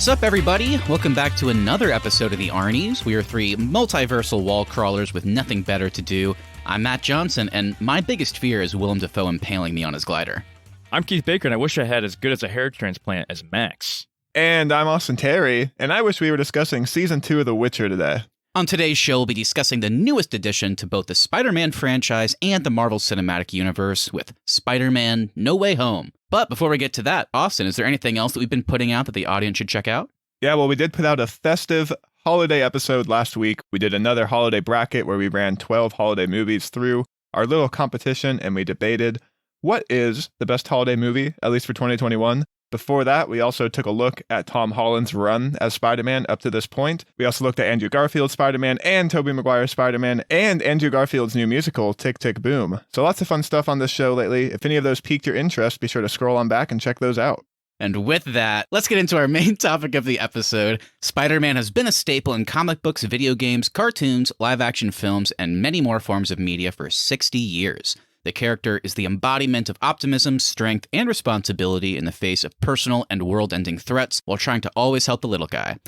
What's up, everybody? Welcome back to another episode of the Arnies. We are three multiversal wall crawlers with nothing better to do. I'm Matt Johnson, and my biggest fear is Willem Dafoe impaling me on his glider. I'm Keith Baker, and I wish I had as good as a hair transplant as Max. And I'm Austin Terry, and I wish we were discussing Season 2 of The Witcher today. On today's show, we'll be discussing the newest addition to both the Spider-Man franchise and the Marvel Cinematic Universe with Spider-Man No Way Home. But before we get to that, Austin, is there anything else that we've been putting out that the audience should check out? Yeah, well, we did put out a festive holiday episode last week. We did another holiday bracket where we ran 12 holiday movies through our little competition, and we debated what is the best holiday movie, at least for 2021. Before that, we also took a look at Tom Holland's run as Spider-Man up to this point. We also looked at Andrew Garfield's Spider-Man and Tobey Maguire's Spider-Man and Andrew Garfield's new musical, Tick, Tick, Boom. So lots of fun stuff on this show lately. If any of those piqued your interest, be sure to scroll on back and check those out. And with that, let's get into our main topic of the episode. Spider-Man has been a staple in comic books, video games, cartoons, live-action films, and many more forms of media for 60 years. The character is the embodiment of optimism, strength, and responsibility in the face of personal and world-ending threats while trying to always help the little guy.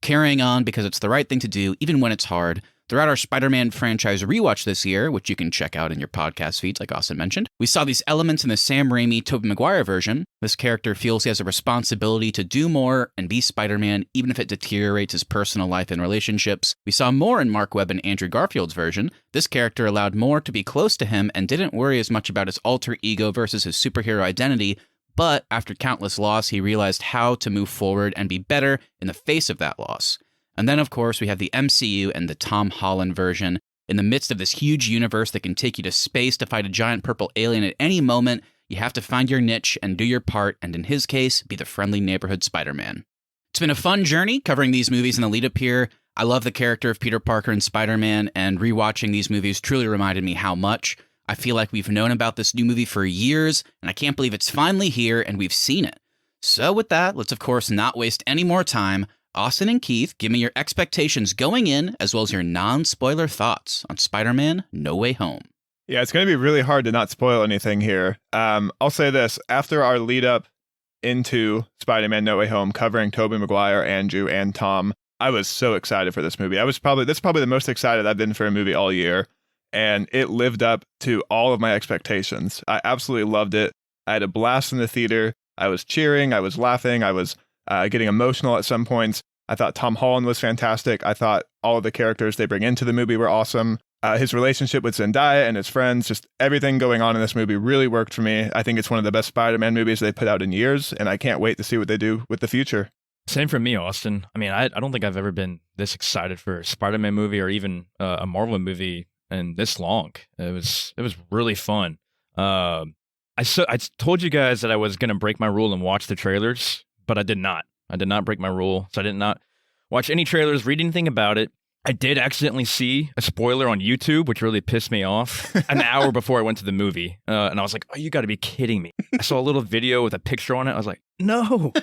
Carrying on because it's the right thing to do, even when it's hard. Throughout our Spider-Man franchise rewatch this year, which you can check out in your podcast feeds like Austin mentioned, we saw these elements in the Sam Raimi, Tobey Maguire version. This character feels he has a responsibility to do more and be Spider-Man, even if it deteriorates his personal life and relationships. We saw more in Mark Webb and Andrew Garfield's version. This character allowed more to be close to him and didn't worry as much about his alter ego versus his superhero identity, but after countless loss, he realized how to move forward and be better in the face of that loss. And then, of course, we have the MCU and the Tom Holland version. In the midst of this huge universe that can take you to space to fight a giant purple alien at any moment, you have to find your niche and do your part, and in his case, be the friendly neighborhood Spider-Man. It's been a fun journey covering these movies in the lead-up here. I love the character of Peter Parker and Spider-Man, and rewatching these movies truly reminded me how much. I feel like we've known about this new movie for years, and I can't believe it's finally here and we've seen it. So with that, let's of course not waste any more time. Austin and Keith, give me your expectations going in, as well as your non-spoiler thoughts on Spider-Man No Way Home. Yeah, it's going to be really hard to not spoil anything here. I'll say this. After our lead up into Spider-Man No Way Home, covering Tobey Maguire, Andrew, and Tom, I was so excited for this movie. That's probably the most excited I've been for a movie all year, and it lived up to all of my expectations. I absolutely loved it. I had a blast in the theater. I was cheering. I was laughing. I was getting emotional at some points. I thought Tom Holland was fantastic. I thought all of the characters they bring into the movie were awesome. His relationship with Zendaya and his friends, just everything going on in this movie really worked for me. I think it's one of the best Spider-Man movies they've put out in years, and I can't wait to see what they do with the future. Same for me, Austin. I mean, I don't think I've ever been this excited for a Spider-Man movie or even a Marvel movie in this long. It was really fun. I told you guys that I was going to break my rule and watch the trailers, but I did not. I did not break my rule, so I did not watch any trailers, read anything about it. I did accidentally see a spoiler on YouTube, which really pissed me off, an hour before I went to the movie. And I was like, oh, you got to be kidding me. I saw a little video with a picture on it. I was like, no.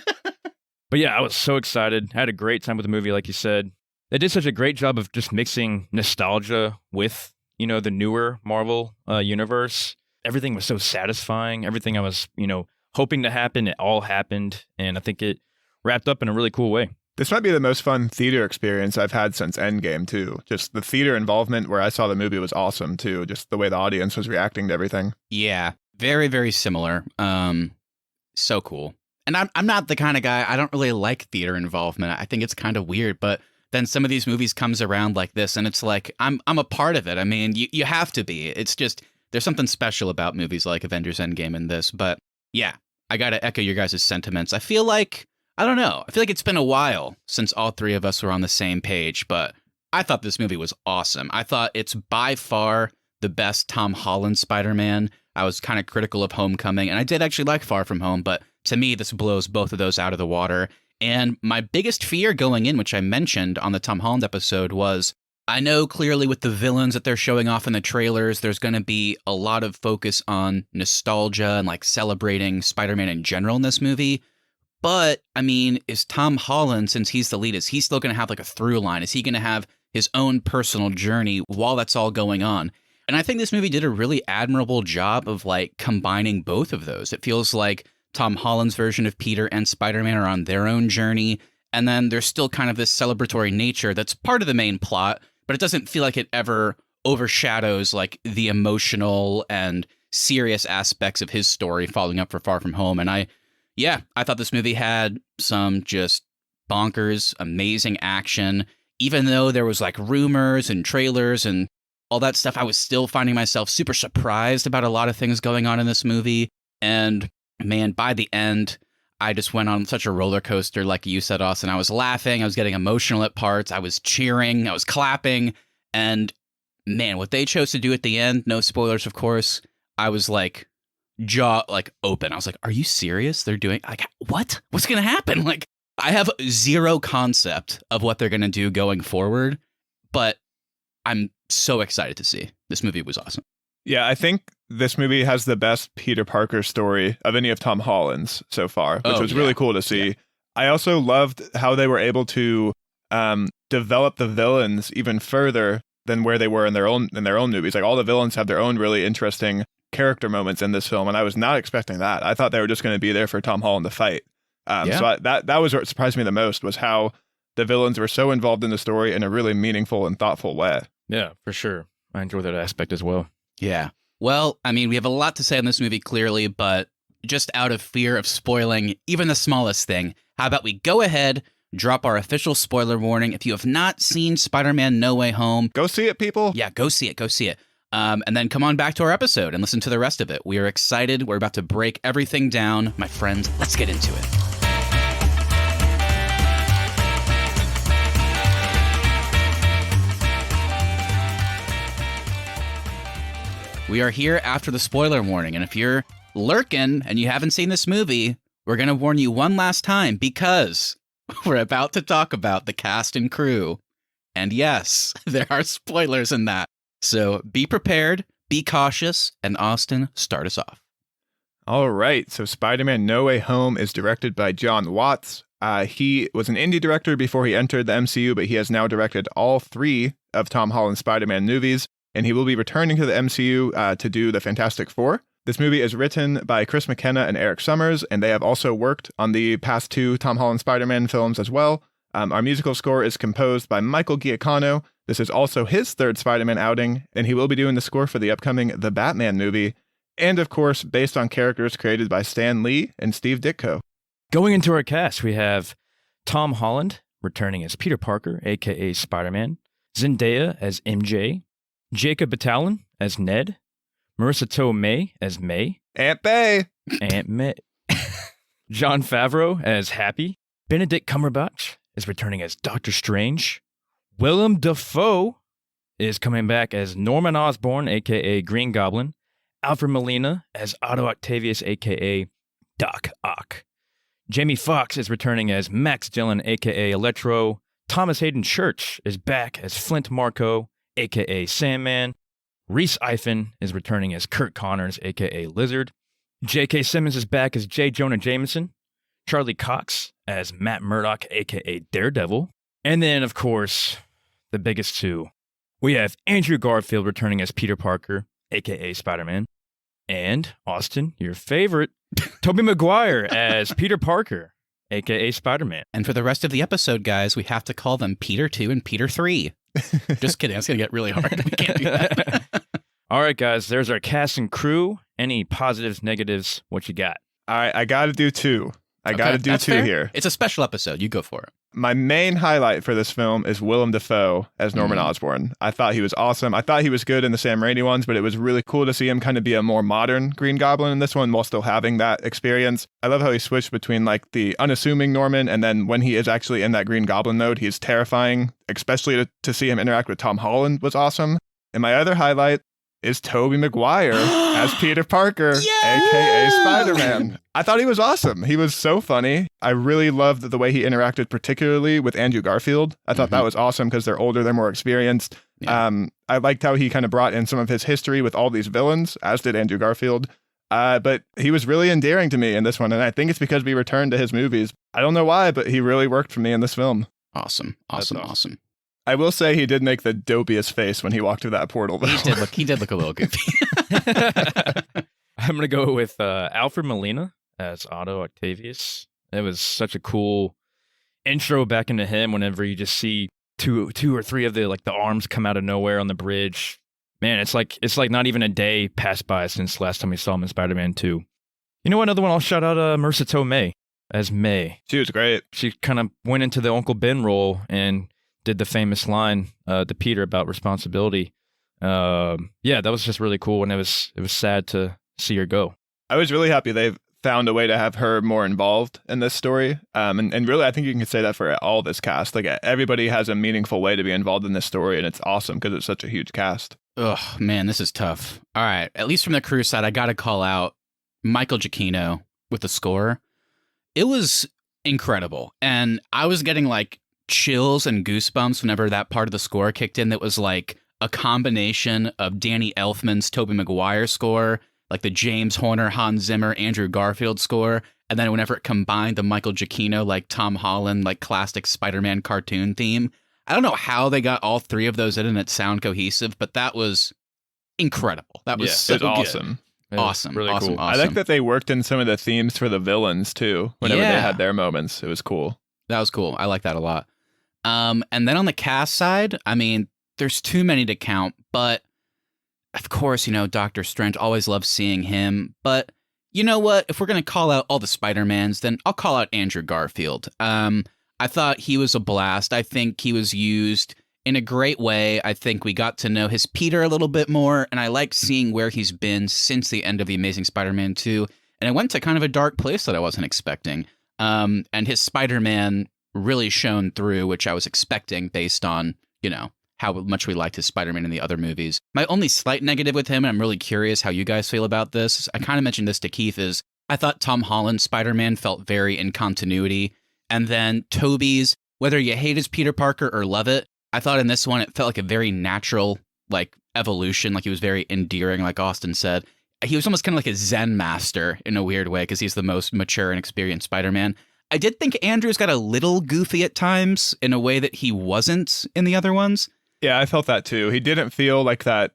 But yeah, I was so excited. I had a great time with the movie, like you said. They did such a great job of just mixing nostalgia with, the newer Marvel universe. Everything was so satisfying. Everything I was, hoping to happen, it all happened. And I think it wrapped up in a really cool way. This might be the most fun theater experience I've had since Endgame, too. Just the theater involvement where I saw the movie was awesome, too. Just the way the audience was reacting to everything. Yeah, very, very similar. So cool. And I'm not the kind of guy, I don't really like theater involvement. I think it's kind of weird, but then some of these movies comes around like this, and it's like, I'm a part of it. I mean, you have to be. It's just, there's something special about movies like Avengers Endgame and this. But yeah, I got to echo your guys' sentiments. I feel like it's been a while since all three of us were on the same page, but I thought this movie was awesome. I thought it's by far the best Tom Holland Spider-Man. I was kind of critical of Homecoming, and I did actually like Far From Home, but to me, this blows both of those out of the water. And my biggest fear going in, which I mentioned on the Tom Holland episode, was I know clearly with the villains that they're showing off in the trailers, there's going to be a lot of focus on nostalgia and like celebrating Spider-Man in general in this movie. But, I mean, is Tom Holland, since he's the lead, is he still going to have like a through line? Is he going to have his own personal journey while that's all going on? And I think this movie did a really admirable job of like combining both of those. It feels like Tom Holland's version of Peter and Spider-Man are on their own journey, And then there's still kind of this celebratory nature that's part of the main plot, but it doesn't feel like it ever overshadows like the emotional and serious aspects of his story following up for Far From Home. And I thought this movie had some just bonkers, amazing action. Even though there was like rumors and trailers and all that stuff, I was still finding myself super surprised about a lot of things going on in this movie. And man, by the end, I just went on such a roller coaster, like you said, Austin. I was laughing, I was getting emotional at parts, I was cheering, I was clapping. And man, what they chose to do at the end, no spoilers, of course, I was like jaw like open. I was like, are you serious? They're doing like, what? What's going to happen? Like, I have zero concept of what they're going to do going forward, but I'm so excited to see. This movie was awesome. Yeah, I think this movie has the best Peter Parker story of any of Tom Holland's so far, which was really cool to see. Yeah. I also loved how they were able to develop the villains even further than where they were in their own movies. Like all the villains have their own really interesting character moments in this film, and I was not expecting that. I thought they were just going to be there for Tom Holland to fight. So that was what surprised me the most, was how the villains were so involved in the story in a really meaningful and thoughtful way. Yeah, for sure. I enjoy that aspect as well. Yeah. Well, I mean, we have a lot to say on this movie, clearly, but just out of fear of spoiling even the smallest thing, how about we go ahead, drop our official spoiler warning. If you have not seen Spider-Man No Way Home, go see it, people. Yeah, go see it. Go see it. And then come on back to our episode and listen to the rest of it. We are excited. We're about to break everything down. My friends, let's get into it. We are here after the spoiler warning, and if you're lurking and you haven't seen this movie, we're going to warn you one last time, because we're about to talk about the cast and crew. And yes, there are spoilers in that. So be prepared, be cautious, and Austin, start us off. All right, so Spider-Man No Way Home is directed by John Watts. He was an indie director before he entered the MCU, but he has now directed all 3 of Tom Holland's Spider-Man movies, and he will be returning to the MCU to do the Fantastic Four. This movie is written by Chris McKenna and Eric Summers, and they have also worked on the past 2 Tom Holland Spider-Man films as well. Our musical score is composed by Michael Giacchino. This is also his 3rd Spider-Man outing, and he will be doing the score for the upcoming The Batman movie, and of course, based on characters created by Stan Lee and Steve Ditko. Going into our cast, we have Tom Holland returning as Peter Parker, a.k.a. Spider-Man, Zendaya as MJ, Jacob Batalon as Ned, Marissa Tomei as May, Aunt May, Jon Favreau as Happy, Benedict Cumberbatch is returning as Doctor Strange, Willem Dafoe is coming back as Norman Osborn, a.k.a. Green Goblin, Alfred Molina as Otto Octavius, a.k.a. Doc Ock, Jamie Foxx is returning as Max Dillon, a.k.a. Electro, Thomas Hayden Church is back as Flint Marko, a.k.a. Sandman, Reese Ifen is returning as Kurt Connors, a.k.a. Lizard, J.K. Simmons is back as J. Jonah Jameson, Charlie Cox as Matt Murdock, a.k.a. Daredevil, and then, of course, the biggest 2. We have Andrew Garfield returning as Peter Parker, a.k.a. Spider-Man, and Austin, your favorite, Tobey Maguire as Peter Parker, a.k.a. Spider-Man. And for the rest of the episode, guys, we have to call them Peter 2 and Peter 3. Just kidding. It's going to get really hard. We can't do that. All right, guys, there's our cast and crew. Any positives, negatives, what you got? All right, I got to do 2. I got to do 2 fair. here. It's a special episode. You go for it. My main highlight for this film is Willem Dafoe as Norman Osborn. I thought he was awesome. I thought he was good in the Sam Raimi ones, but it was really cool to see him kind of be a more modern Green Goblin in this one while still having that experience. I love how he switched between like the unassuming Norman, and then when he is actually in that Green Goblin mode, he's terrifying, especially to see him interact with Tom Holland was awesome. And my other highlight is Tobey Maguire as Peter Parker, a.k.a. Spider-Man. I thought he was awesome. He was so funny. I really loved the way he interacted, particularly with Andrew Garfield. I thought that was awesome because they're older, they're more experienced. Yeah. I liked how he kind of brought in some of his history with all these villains, as did Andrew Garfield. But he was really endearing to me in this one, and I think it's because we returned to his movies. I don't know why, but he really worked for me in this film. Awesome. I will say he did make the dopiest face when he walked through that portal, though. He did look a little goofy. I'm going to go with Alfred Molina as Otto Octavius. It was such a cool intro back into him whenever you just see two or three of the arms come out of nowhere on the bridge. Man, it's like not even a day passed by since last time we saw him in Spider-Man 2. You know, another one I'll shout out, Marissa Tomei as May. She was great. She kind of went into the Uncle Ben role and did the famous line to Peter about responsibility. Yeah, that was just really cool, and it was sad to see her go. I was really happy they've found a way to have her more involved in this story. And really, I think you can say that for all this cast. Like, everybody has a meaningful way to be involved in this story, and it's awesome because it's such a huge cast. Oh, man, this is tough. All right, at least from the crew side, I got to call out Michael Giacchino with the score. It was incredible, and I was getting, like, chills and goosebumps whenever that part of the score kicked in that was, like, a combination of Danny Elfman's Tobey Maguire score, like the James Horner, Hans Zimmer, Andrew Garfield score, and then whenever it combined the Michael Giacchino, like Tom Holland, like classic Spider-Man cartoon theme. I don't know how they got all three of those in and it sound cohesive, but that was incredible. That was so it was awesome. Awesome. Really awesome, cool. awesome. I like that they worked in some of the themes for the villains too, whenever they had their moments. It was cool. That was cool. I like that a lot. And then on the cast side, I mean, there's too many to count, but of course, you know, Doctor Strange, always love seeing him. But you know what? If we're going to call out all the Spider-Mans, then I'll call out Andrew Garfield. I thought he was a blast. I think he was used in a great way. I think we got to know his Peter a little bit more, and I like seeing where he's been since the end of The Amazing Spider-Man 2. And it went to kind of a dark place that I wasn't expecting. And his Spider-Man really shone through, which I was expecting based on, you know, how much we liked his Spider-Man in the other movies. My only slight negative with him, and I'm really curious how you guys feel about this, I kind of mentioned this to Keith, is I thought Tom Holland's Spider-Man felt very in continuity. And then Tobey's, whether you hate his Peter Parker or love it, I thought in this one it felt like a very natural, like, evolution. Like, he was very endearing, like Austin said. He was almost kind of like a Zen master in a weird way because he's the most mature and experienced Spider-Man. I did think Andrew's got a little goofy at times in a way that he wasn't in the other ones. Yeah, I felt that too. He didn't feel like that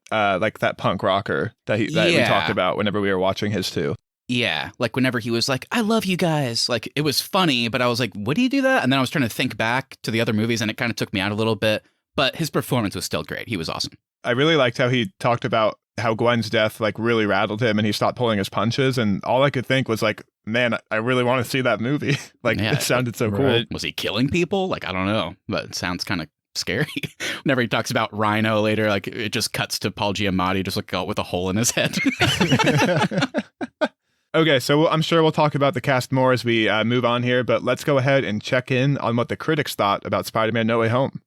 punk rocker that we talked about whenever we were watching his too. Yeah, like whenever he was like, I love you guys. Like, it was funny, but I was like, would he do that? And then I was trying to think back to the other movies, and it kind of took me out a little bit. But his performance was still great. He was awesome. I really liked how he talked about how Gwen's death, like, really rattled him, and he stopped pulling his punches. And all I could think was, like, man, I really want to see that movie. Like, yeah, it sounded so cool. Was he killing people? Like, I don't know, but it sounds kind of scary. Whenever he talks about Rhino later, like, it just cuts to Paul Giamatti just like with a hole in his head. Okay, so I'm sure we'll talk about the cast more as we move on here, but let's go ahead and check in on what the critics thought about Spider-Man No Way Home.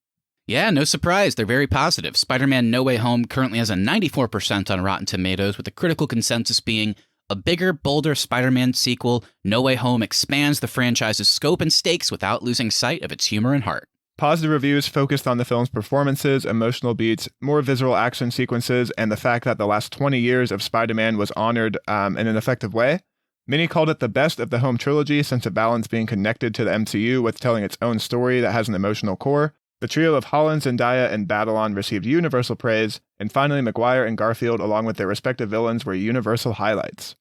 Yeah, no surprise. They're very positive. Spider-Man No Way Home currently has a 94% on Rotten Tomatoes, with the critical consensus being a bigger, bolder Spider-Man sequel. No Way Home expands the franchise's scope and stakes without losing sight of its humor and heart. Positive reviews focused on the film's performances, emotional beats, more visceral action sequences, and the fact that the last 20 years of Spider-Man was honored in an effective way. Many called it the best of the Home trilogy since it balanced being connected to the MCU with telling its own story that has an emotional core. The trio of Holland, Zendaya, and Babylon received universal praise, and finally Maguire and Garfield, along with their respective villains, were universal highlights.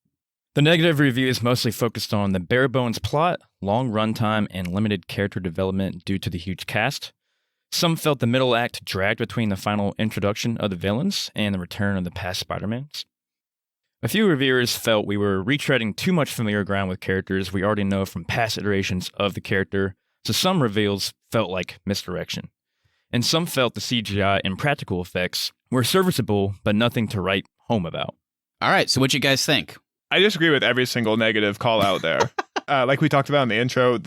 The negative reviews mostly focused on the bare-bones plot, long runtime, and limited character development due to the huge cast. Some felt the middle act dragged between the final introduction of the villains and the return of the past Spider-Mans. A few reviewers felt we were retreading too much familiar ground with characters we already know from past iterations of the character, so some reveals felt like misdirection. And some felt the CGI and practical effects were serviceable, but nothing to write home about. All right, so what you guys think? I disagree with every single negative call out there. Like we talked about in the intro,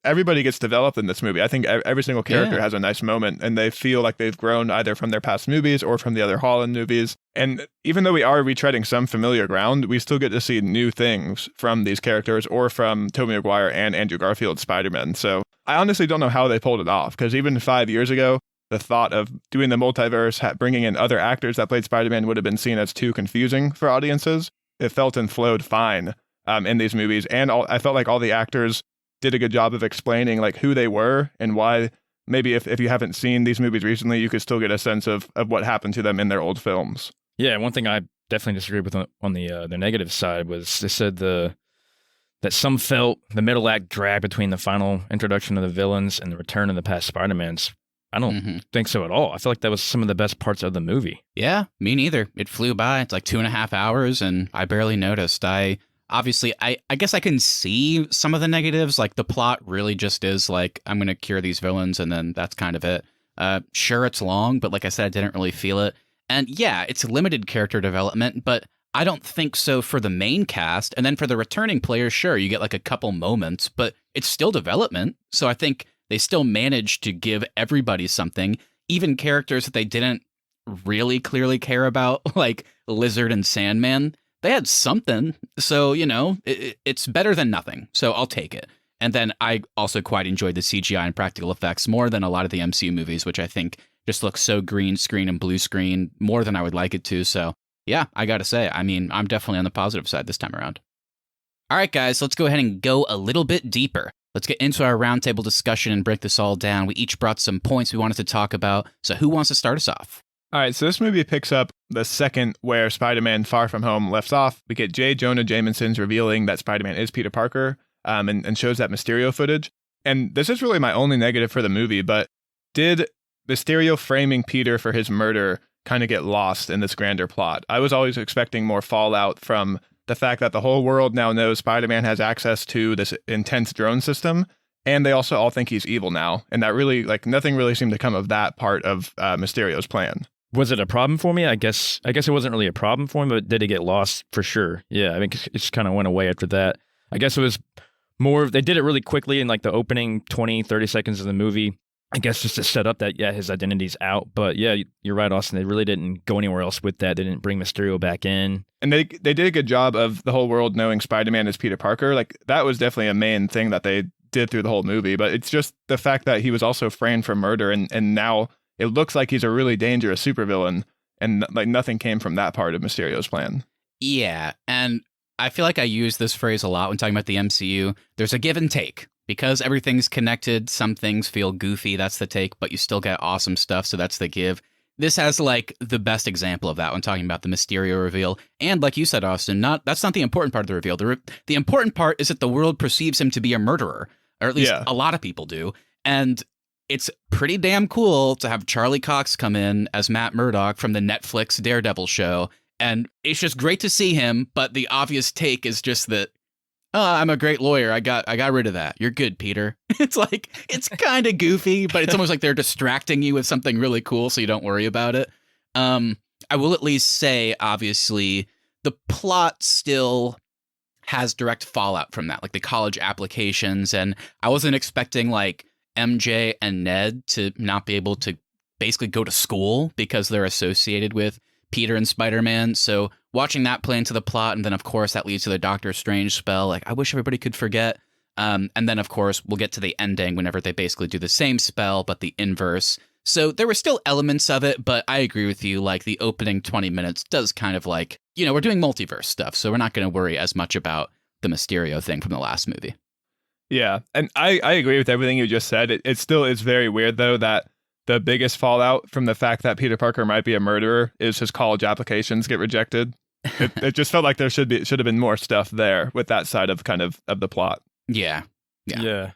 everybody gets developed in this movie. I think every single character has a nice moment, and they feel like they've grown either from their past movies or from the other Holland movies. And even though we are retreading some familiar ground, we still get to see new things from these characters or from Tobey Maguire and Andrew Garfield's Spider-Man. So I honestly don't know how they pulled it off, because even 5 years ago, the thought of doing the multiverse, bringing in other actors that played Spider-Man would have been seen as too confusing for audiences. It felt and flowed fine in these movies, and I felt like all the actors did a good job of explaining like who they were and why. Maybe if you haven't seen these movies recently, you could still get a sense of what happened to them in their old films. Yeah, one thing I definitely disagreed with on the negative side was they said the that some felt the middle act drag between the final introduction of the villains and the return of the past Spider-Mans. I don't think so at all. I feel like that was some of the best parts of the movie. Yeah, me neither. It flew by. It's like 2.5 hours, and I barely noticed. I guess I can see some of the negatives. Like, the plot really just is like, I'm going to cure these villains, and then that's kind of it. Sure, it's long, but like I said, I didn't really feel it. And yeah, it's limited character development, but I don't think so for the main cast. And then for the returning players, sure, you get like a couple moments, but it's still development. So I think they still managed to give everybody something, even characters that they didn't really clearly care about, like Lizard and Sandman. They had something. So, it's better than nothing. So I'll take it. And then I also quite enjoyed the CGI and practical effects more than a lot of the MCU movies, which I think just looks so green screen and blue screen more than I would like it to. So yeah, I got to say, I mean, I'm definitely on the positive side this time around. All right, guys, let's go ahead and go a little bit deeper. Let's get into our roundtable discussion and break this all down. We each brought some points we wanted to talk about. So who wants to start us off? All right, so this movie picks up the second where Spider-Man Far From Home left off. We get J. Jonah Jameson's revealing that Spider-Man is Peter Parker, and shows that Mysterio footage. And this is really my only negative for the movie, but did Mysterio framing Peter for his murder kind of get lost in this grander plot? I was always expecting more fallout from the fact that the whole world now knows Spider-Man has access to this intense drone system, and they also all think he's evil now. And that really, like, nothing really seemed to come of that part of Mysterio's plan. Was it a problem for me? I guess it wasn't really a problem for me, but did it get lost? For sure. Yeah, I mean, it just kind of went away after that. I guess it was more, they did it really quickly in like the opening 20, 30 seconds of the movie. I guess just to set up that, yeah, his identity's out. But yeah, you're right, Austin. They really didn't go anywhere else with that. They didn't bring Mysterio back in. And they did a good job of the whole world knowing Spider-Man is Peter Parker. Like, that was definitely a main thing that they did through the whole movie. But it's just the fact that he was also framed for murder, and now it looks like he's a really dangerous supervillain. And like nothing came from that part of Mysterio's plan. Yeah, and I feel like I use this phrase a lot when talking about the MCU. There's a give and take. Because everything's connected, some things feel goofy, that's the take, but you still get awesome stuff, so that's the give. This has, like, the best example of that when talking about the Mysterio reveal. And like you said, Austin, that's not the important part of the reveal. The important part is that the world perceives him to be a murderer, or at least a lot of people do. And it's pretty damn cool to have Charlie Cox come in as Matt Murdock from the Netflix Daredevil show. And it's just great to see him, but the obvious take is just that, I'm a great lawyer. I got rid of that. You're good, Peter. It's like, it's kind of goofy, but it's almost like they're distracting you with something really cool so you don't worry about it. I will at least say, obviously, the plot still has direct fallout from that, like the college applications. And I wasn't expecting like MJ and Ned to not be able to basically go to school because they're associated with Peter and Spider-Man. So watching that play into the plot, and then of course that leads to the Doctor Strange spell. Like, I wish everybody could forget. And then of course we'll get to the ending whenever they basically do the same spell but the inverse. So there were still elements of it, but I agree with you. Like, the opening 20 minutes does kind of like, we're doing multiverse stuff, so we're not going to worry as much about the Mysterio thing from the last movie. Yeah, and I agree with everything you just said. It still is very weird though that the biggest fallout from the fact that Peter Parker might be a murderer is his college applications get rejected. It just felt like there should have been more stuff there with that side of the plot. Yeah. And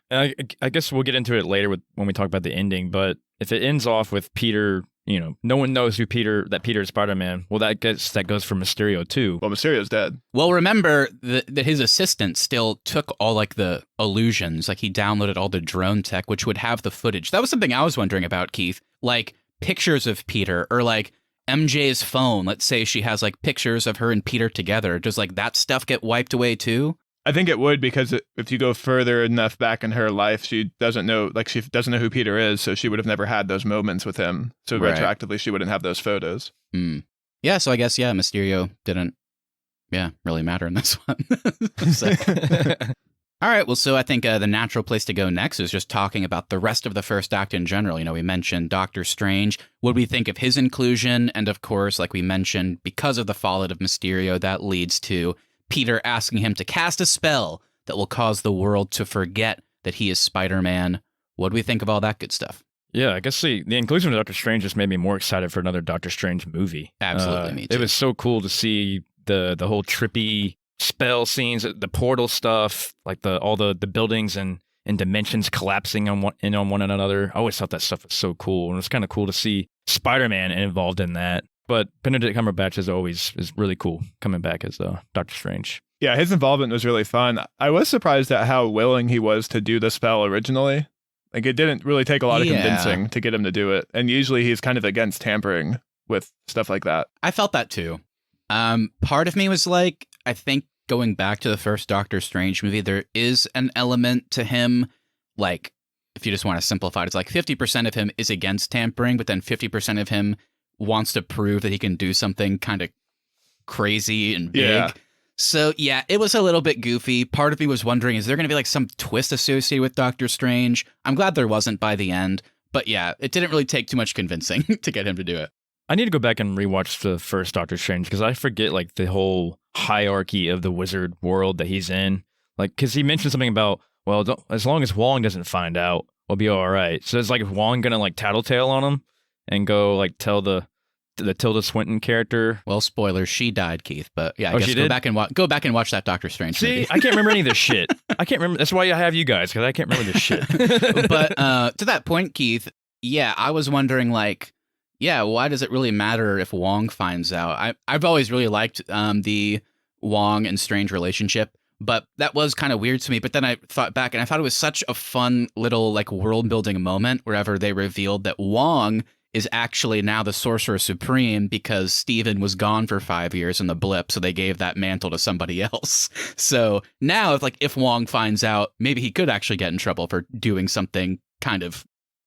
I guess we'll get into it later when we talk about the ending. But if it ends off with Peter, no one knows that Peter is Spider-Man. Well, that goes for Mysterio too. Well, Mysterio's dead. Well, remember that his assistant still took all like the illusions. Like, he downloaded all the drone tech, which would have the footage. That was something I was wondering about, Keith. Like, pictures of Peter, or like MJ's phone. Let's say she has like pictures of her and Peter together. Does like that stuff get wiped away too? I think it would, because if you go further enough back in her life, she doesn't know who Peter is, so she would have never had those moments with him. So right. Retroactively, she wouldn't have those photos. Yeah, so I guess, Mysterio didn't, really matter in this one. All right, well, so I think the natural place to go next is just talking about the rest of the first act in general. We mentioned Doctor Strange. What do we think of his inclusion? And of course, like we mentioned, because of the fallout of Mysterio, that leads to Peter asking him to cast a spell that will cause the world to forget that he is Spider-Man. What do we think of all that good stuff? Yeah, I guess the inclusion of Doctor Strange just made me more excited for another Doctor Strange movie. Absolutely, me too. It was so cool to see the whole trippy spell scenes, the portal stuff, like all the buildings and dimensions collapsing on one another. I always thought that stuff was so cool, and it's kind of cool to see Spider-Man involved in that. But Benedict Cumberbatch is really cool coming back as Doctor Strange. Yeah, his involvement was really fun. I was surprised at how willing he was to do the spell originally. Like, it didn't really take a lot of convincing to get him to do it. And usually he's kind of against tampering with stuff like that. I felt that too. Part of me was like, I think going back to the first Doctor Strange movie, there is an element to him, like, if you just want to simplify it, it's like 50% of him is against tampering, but then 50% of him wants to prove that he can do something kind of crazy and big. Yeah. So, yeah, it was a little bit goofy. Part of me was wondering, is there going to be like some twist associated with Doctor Strange? I'm glad there wasn't by the end. But yeah, it didn't really take too much convincing to get him to do it. I need to go back and rewatch the first Doctor Strange because I forget like the whole hierarchy of the wizard world that he's in. Like, because he mentioned something about, well, as long as Wong doesn't find out, we'll be all right. So it's like, is Wong going to like tattletale on him and go like tell the Tilda Swinton character? Well, spoilers, she died, Keith. But yeah, I guess she go did? back and watch that Doctor Strange See, movie. I can't remember any of this shit. I can't remember. That's why I have you guys, because I can't remember this shit. But to that point, Keith, yeah, I was wondering, like, yeah, why does it really matter if Wong finds out? I've always really liked the Wong and Strange relationship, but that was kind of weird to me. But then I thought back, and I thought it was such a fun little like world building moment wherever they revealed that Wong is actually now the Sorcerer Supreme because Steven was gone for 5 years in the blip, so they gave that mantle to somebody else. So now, if Wong finds out, maybe he could actually get in trouble for doing something kind of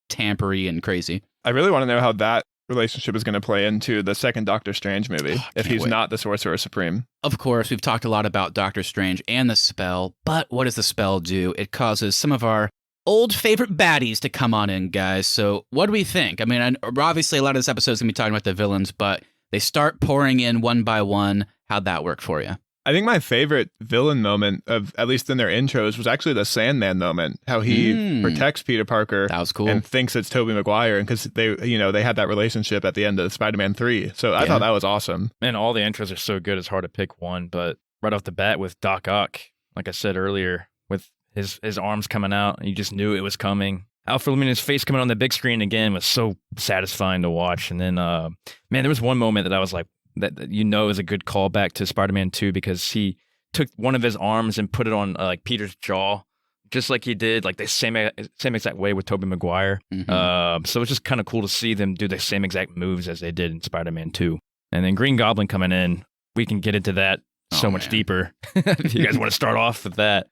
tampery and crazy. I really want to know how that relationship is going to play into the second Doctor Strange movie if he's not the Sorcerer Supreme. Of course, we've talked a lot about Doctor Strange and the spell, but what does the spell do? It causes some of our old favorite baddies to come on in, guys. So what do we think? I mean, obviously a lot of this episode is going to be talking about the villains, but they start pouring in one by one. How'd that work for you? I think my favorite villain moment, of at least in their intros, was actually the Sandman moment. How he protects Peter Parker. That was cool. And thinks it's Tobey Maguire, and because they had that relationship at the end of Spider-Man 3. So I thought that was awesome. Man, all the intros are so good. It's hard to pick one, but right off the bat with Doc Ock, like I said earlier, with his arms coming out, and you just knew it was coming. Alfred Molina's face coming on the big screen again was so satisfying to watch. And then, man, there was one moment that I was like, that is a good callback to Spider-Man 2 because he took one of his arms and put it on like Peter's jaw, just like he did like the same exact way with Tobey Maguire. Mm-hmm. So it's just kind of cool to see them do the same exact moves as they did in Spider-Man 2. And then Green Goblin coming in, we can get into that much deeper. If you guys want to start off with that.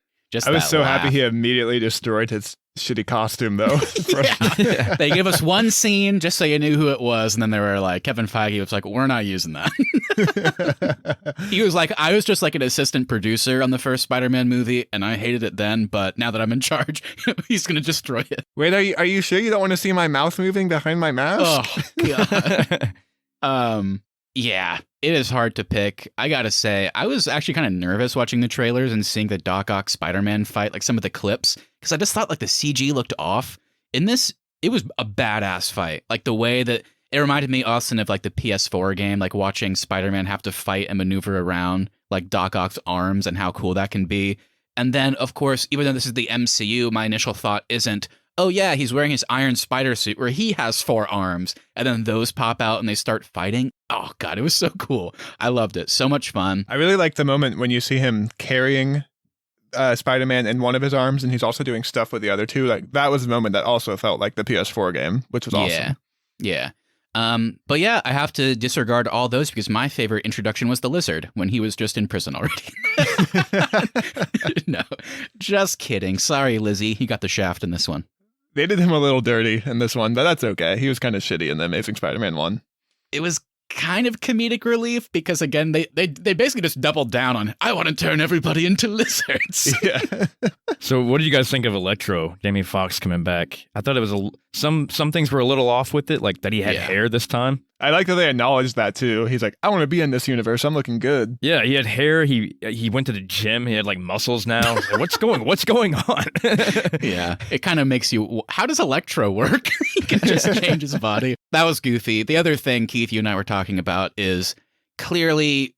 I was so happy he immediately destroyed his shitty costume, though. Yeah. They gave us one scene just so you knew who it was, and then they were like, Kevin Feige was like, we're not using that. He was like, I was just like an assistant producer on the first Spider-Man movie, and I hated it then, but now that I'm in charge, he's going to destroy it. Wait, are you sure you don't want to see my mouth moving behind my mask? Oh, God. Yeah, it is hard to pick. I gotta say, I was actually kind of nervous watching the trailers and seeing the Doc Ock Spider-Man fight, like some of the clips, because I just thought like the CG looked off. In this, it was a badass fight. Like the way that it reminded me, Austin, of like the PS4 game, like watching Spider-Man have to fight and maneuver around like Doc Ock's arms and how cool that can be. And then, of course, even though this is the MCU, my initial thought isn't, oh yeah, he's wearing his Iron Spider suit where he has 4 arms, and then those pop out and they start fighting. Oh God, it was so cool. I loved it. So much fun. I really like the moment when you see him carrying Spider-Man in one of his arms, and he's also doing stuff with the other two. Like that was a moment that also felt like the PS4 game, which was awesome. Yeah. But yeah, I have to disregard all those because my favorite introduction was the Lizard when he was just in prison already. No, just kidding. Sorry, Lizzie. You got the shaft in this one. They did him a little dirty in this one, but that's okay. He was kind of shitty in the Amazing Spider-Man 1. It was kind of comedic relief because, again, they basically just doubled down on, I want to turn everybody into lizards. Yeah. So what did you guys think of Electro, Jamie Foxx coming back? I thought it was some things were a little off with it, like that he had hair this time. I like that they acknowledged that too. He's like, I want to be in this universe. I'm looking good. Yeah, he had hair. He went to the gym. He had like muscles now. Like, what's going on? Yeah, it kind of makes you. How does Electro work? He can just change his body. That was goofy. The other thing, Keith, you and I were talking about is clearly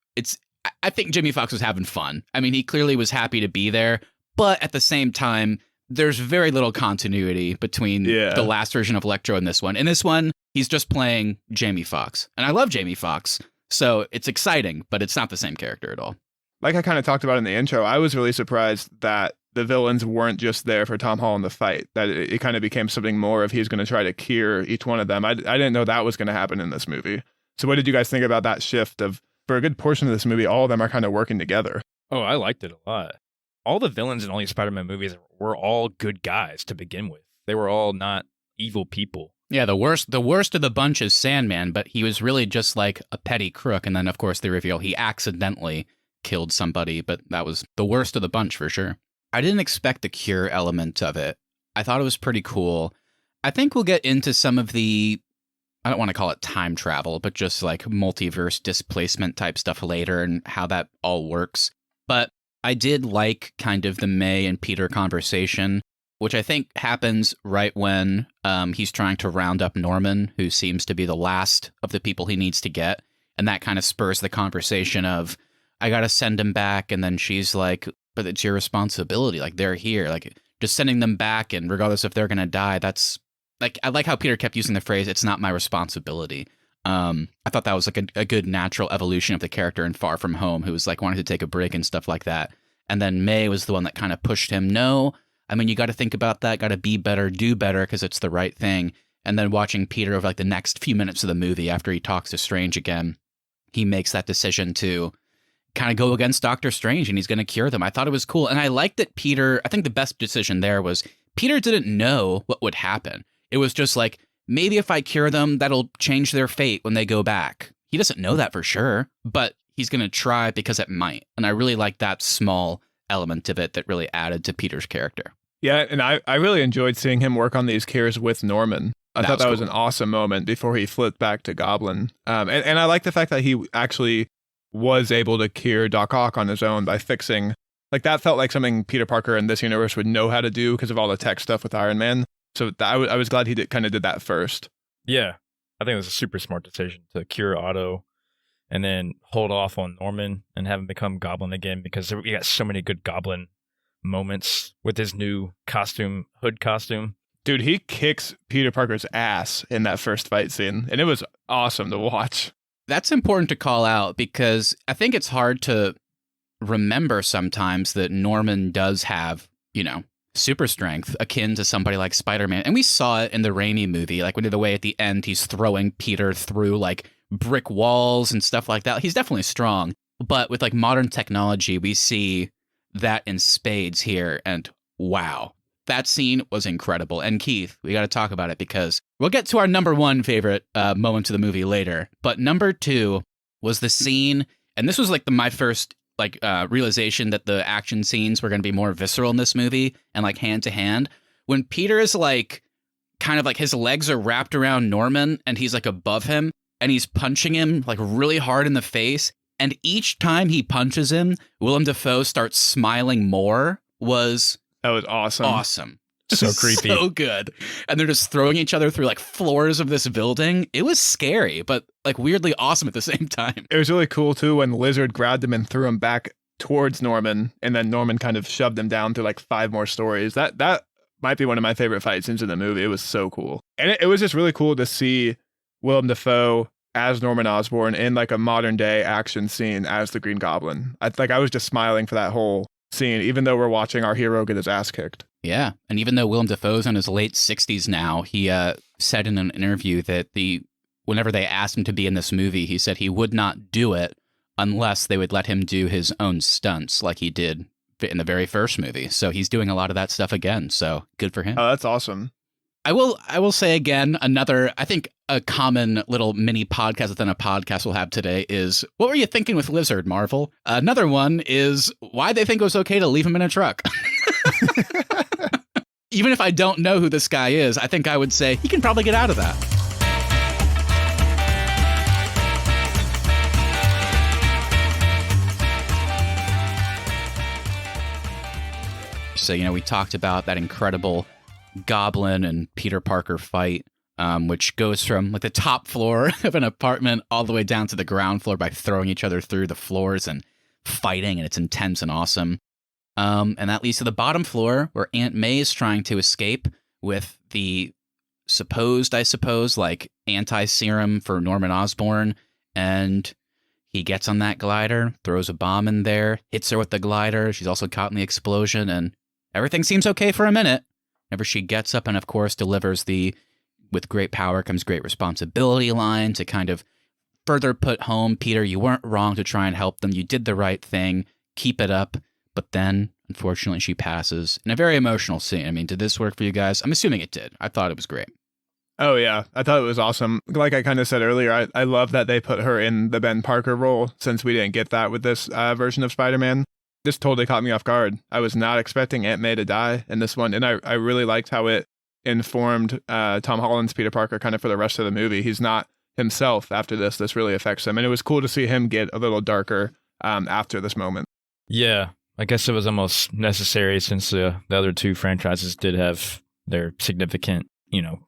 I think Jamie Foxx was having fun. I mean, he clearly was happy to be there, but at the same time, there's very little continuity between the last version of Electro and this one. In this one, he's just playing Jamie Foxx. And I love Jamie Foxx, so it's exciting, but it's not the same character at all. Like I kind of talked about in the intro, I was really surprised that the villains weren't just there for Tom Holland to fight, that it kind of became something more of he's going to try to cure each one of them. I didn't know that was going to happen in this movie. So what did you guys think about that shift of, for a good portion of this movie, all of them are kind of working together? Oh, I liked it a lot. All the villains in all these Spider-Man movies were all good guys to begin with. They were all not evil people. Yeah, the worst of the bunch is Sandman, but he was really just like a petty crook. And then, of course, they reveal he accidentally killed somebody, but that was the worst of the bunch for sure. I didn't expect the cure element of it. I thought it was pretty cool. I think we'll get into some of the, I don't want to call it time travel, but just like multiverse displacement type stuff later and how that all works. But I did like kind of the May and Peter conversation, which I think happens right when he's trying to round up Norman, who seems to be the last of the people he needs to get. And that kind of spurs the conversation of, I got to send him back. And then she's like, but it's your responsibility. Like, they're here. Like, just sending them back, and regardless if they're going to die, that's like, I like how Peter kept using the phrase, it's not my responsibility. I thought that was like a good natural evolution of the character in Far From Home, who was like wanting to take a break and stuff like that. And then May was the one that kind of pushed him. No, I mean, you got to think about that, got to be better, do better, because it's the right thing. And then watching Peter over like the next few minutes of the movie after he talks to Strange again, he makes that decision to kind of go against Doctor Strange, and he's going to cure them. I thought it was cool. And I liked that Peter, I think the best decision there was Peter didn't know what would happen. It was just like, maybe if I cure them, that'll change their fate when they go back. He doesn't know that for sure, but he's going to try because it might. And I really like that small element of it that really added to Peter's character. Yeah, and I really enjoyed seeing him work on these cures with Norman. I thought that was an awesome moment before he flipped back to Goblin. And I like the fact that he actually was able to cure Doc Ock on his own by fixing, like, that felt like something Peter Parker in this universe would know how to do because of all the tech stuff with Iron Man. So I was glad he kind of did that first. Yeah, I think it was a super smart decision to cure Otto and then hold off on Norman and have him become Goblin again, because we got so many good Goblin moments with his new costume, hood costume. Dude, he kicks Peter Parker's ass in that first fight scene, and it was awesome to watch. That's important to call out because I think it's hard to remember sometimes that Norman does have, you know, super strength akin to somebody like Spider-Man. And we saw it in the Raimi movie, like when the way at the end he's throwing Peter through like brick walls and stuff like that. He's definitely strong. But with like modern technology, we see that in spades here. And wow, that scene was incredible. And Keith, we got to talk about it because we'll get to our number one favorite moment of the movie later. But number two was the scene, and this was like my first realization that the action scenes were going to be more visceral in this movie and like hand to hand. When Peter is like, kind of like his legs are wrapped around Norman and he's like above him and he's punching him like really hard in the face. And each time he punches him, Willem Dafoe starts smiling more. That was awesome. Awesome. So creepy. So good. And they're just throwing each other through like floors of this building. It was scary, but like weirdly awesome at the same time. It was really cool too when Lizard grabbed him and threw him back towards Norman, and then Norman kind of shoved him down through like 5 more stories. That might be one of my favorite fight scenes in the movie. It was so cool. And it was just really cool to see Willem Dafoe as Norman Osborn in like a modern day action scene as the Green Goblin. I was just smiling for that whole scene, even though we're watching our hero get his ass kicked. Yeah, and even though Willem Dafoe's in his late 60s now, he said in an interview that whenever they asked him to be in this movie, he said he would not do it unless they would let him do his own stunts like he did in the very first movie. So he's doing a lot of that stuff again, so good for him. Oh, that's awesome. I will say again, I think a common little mini podcast within a podcast we'll have today is, what were you thinking with Lizard, Marvel? Another one is why they think it was okay to leave him in a truck. Even if I don't know who this guy is, I think I would say he can probably get out of that. So, we talked about that incredible Goblin and Peter Parker fight, which goes from like the top floor of an apartment all the way down to the ground floor by throwing each other through the floors. And fighting, and it's intense and awesome. And that leads to the bottom floor where Aunt May is trying to escape with the supposed, I suppose, like anti-serum for Norman Osborn. And he gets on that glider, throws a bomb in there, hits her with the glider. She's also caught in the explosion, and everything seems okay for a minute. Whenever she gets up and, of course, delivers the "with great power comes great responsibility" line to kind of further put home, Peter, you weren't wrong to try and help them. You did the right thing. Keep it up. But then, unfortunately, she passes in a very emotional scene. I mean, did this work for you guys? I'm assuming it did. I thought it was great. Oh, yeah. I thought it was awesome. Like I kind of said earlier, I love that they put her in the Ben Parker role, since we didn't get that with this version of Spider-Man. This totally caught me off guard. I was not expecting Aunt May to die in this one, and I really liked how it informed Tom Holland's Peter Parker kind of for the rest of the movie. He's not himself after this. This really affects him, and it was cool to see him get a little darker after this moment. Yeah, I guess it was almost necessary, since the other two franchises did have their significant,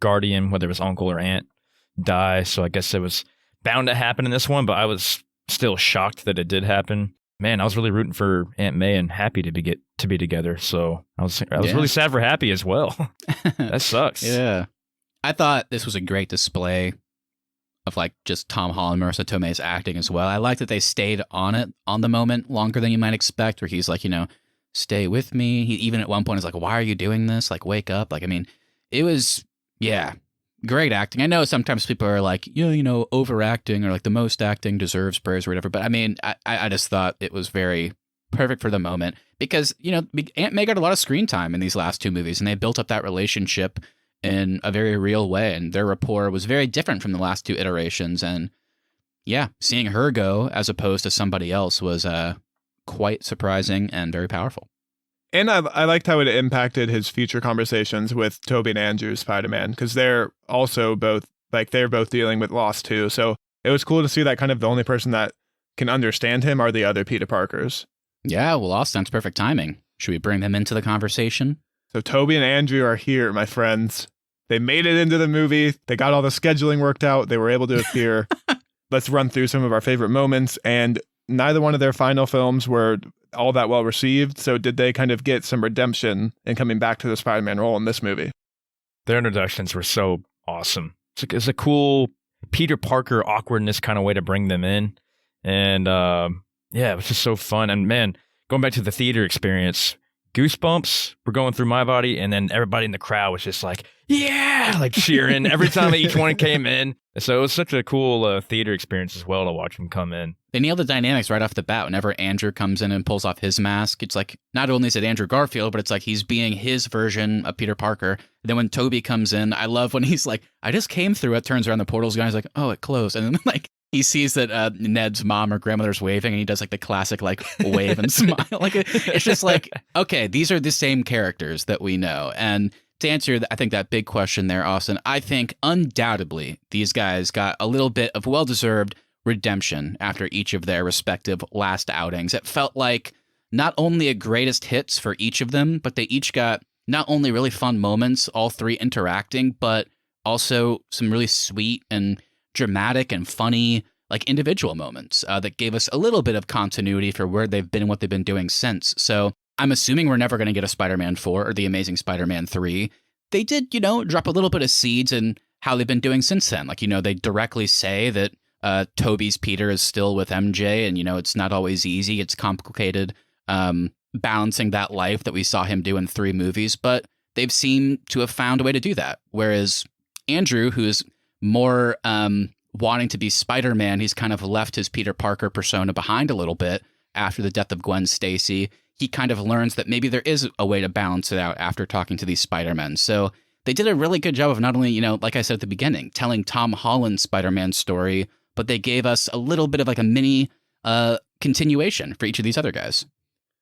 guardian, whether it was uncle or aunt, die. So I guess it was bound to happen in this one, but I was still shocked that it did happen. Man, I was really rooting for Aunt May and Happy to be together. So I was really sad for Happy as well. That sucks. Yeah. I thought this was a great display of like just Tom Holland, Marissa Tomei's acting as well. I like that they stayed on the moment longer than you might expect, where he's like, stay with me. He even at one point is like, why are you doing this? Like, wake up. Like, I mean, it was, great acting. I know sometimes people are like, overacting, or like the most acting deserves praise or whatever. But I mean, I just thought it was very perfect for the moment because, Aunt May got a lot of screen time in these last two movies, and they built up that relationship in a very real way. And their rapport was very different from the last two iterations. And yeah, seeing her go as opposed to somebody else was quite surprising and very powerful. And I liked how it impacted his future conversations with Tobey and Andrew's Spider-Man, because they're also both dealing with loss too. So it was cool to see that kind of the only person that can understand him are the other Peter Parkers. Yeah, well, Austin, that's perfect timing. Should we bring them into the conversation? So Tobey and Andrew are here, my friends. They made it into the movie. They got all the scheduling worked out. They were able to appear. Let's run through some of our favorite moments. And neither one of their final films were all that well received. So did they kind of get some redemption in coming back to the Spider-Man role in this movie? Their introductions were so awesome. It's a cool Peter Parker awkwardness kind of way to bring them in. And it was just so fun. And man, going back to the theater experience, goosebumps were going through my body, and then everybody in the crowd was just like, yeah, like cheering every time each one came in. So it was such a cool theater experience as well to watch them come in. They nailed the dynamics right off the bat. Whenever Andrew comes in and pulls off his mask, it's like, not only is it Andrew Garfield, but it's like he's being his version of Peter Parker. And then when Tobey comes in, I love when he's like, I just came through it, turns around, the portal's gone. He's like, oh, it closed. And then like, he sees that Ned's mom or grandmother's waving, and he does like the classic like wave and smile. Like it's just like, okay, these are the same characters that we know. And to answer, I think that big question there, Austin, I think undoubtedly these guys got a little bit of well-deserved redemption after each of their respective last outings. It felt like not only a greatest hits for each of them, but they each got not only really fun moments, all three interacting, but also some really sweet and dramatic and funny like individual moments that gave us a little bit of continuity for where they've been and what they've been doing since. So I'm assuming we're never going to get a Spider-Man 4 or the Amazing Spider-Man 3. They did, drop a little bit of seeds in how they've been doing since then. Like, they directly say that Tobey's Peter is still with MJ, and, it's not always easy. It's complicated balancing that life that we saw him do in 3 movies, but they've seemed to have found a way to do that. Whereas Andrew, who's more wanting to be Spider-Man, he's kind of left his Peter Parker persona behind a little bit after the death of Gwen Stacy. He kind of learns that maybe there is a way to balance it out after talking to these Spider-Men. So they did a really good job of not only, like I said at the beginning, telling Tom Holland's Spider-Man story, but they gave us a little bit of like a mini continuation for each of these other guys.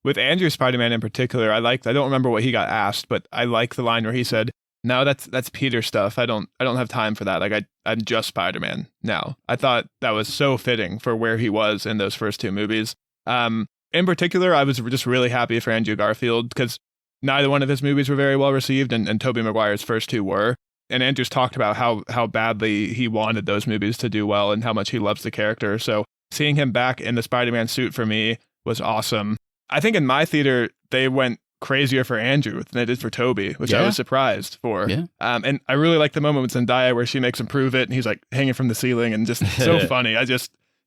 With Andrew Spider-Man in particular, I don't remember what he got asked, but I like the line where he said, "No, that's Peter stuff. I don't have time for that. Like I'm just Spider-Man now." I thought that was so fitting for where he was in those first 2 movies. In particular, I was just really happy for Andrew Garfield because neither one of his movies were very well received, and Tobey Maguire's first 2 were. And Andrew's talked about how badly he wanted those movies to do well and how much he loves the character. So seeing him back in the Spider-Man suit for me was awesome. I think in my theater, they went crazier for Andrew than they did for Toby, which I was surprised for. Yeah. And I really like the moment with Zendaya where she makes him prove it, and he's like hanging from the ceiling and just so funny.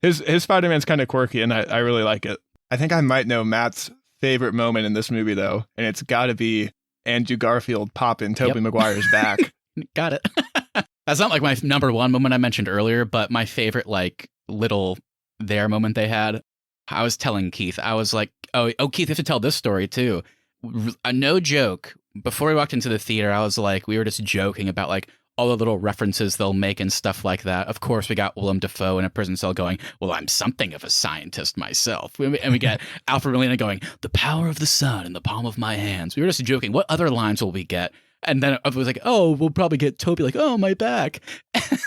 His Spider-Man's kind of quirky, and I really like it. I think I might know Matt's favorite moment in this movie, though, and it's got to be Andrew Garfield popping Tobey Maguire's back. Got it. That's not like my number one moment I mentioned earlier, but my favorite like little there moment they had. I was telling Keith, I was like, oh, Keith, you have to tell this story too. No joke. Before we walked into the theater, I was like, we were just joking about like all the little references they'll make and stuff like that. Of course, we got Willem Dafoe in a prison cell going, well, I'm something of a scientist myself. And we get Alfred Molina going, the power of the sun in the palm of my hands. We were just joking. What other lines will we get? And then I was like, oh, we'll probably get Toby like, oh, my back. And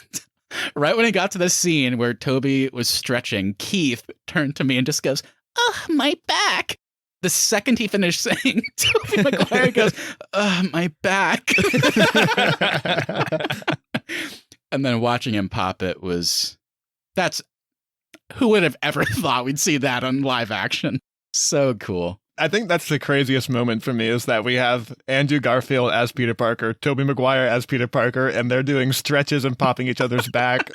right when it got to the scene where Toby was stretching, Keith turned to me and just goes, oh, my back. The second he finished saying, Tobey Maguire goes, my back. And then watching him pop it who would have ever thought we'd see that on live action? So cool. I think that's the craziest moment for me is that we have Andrew Garfield as Peter Parker, Tobey Maguire as Peter Parker, and they're doing stretches and popping each other's back.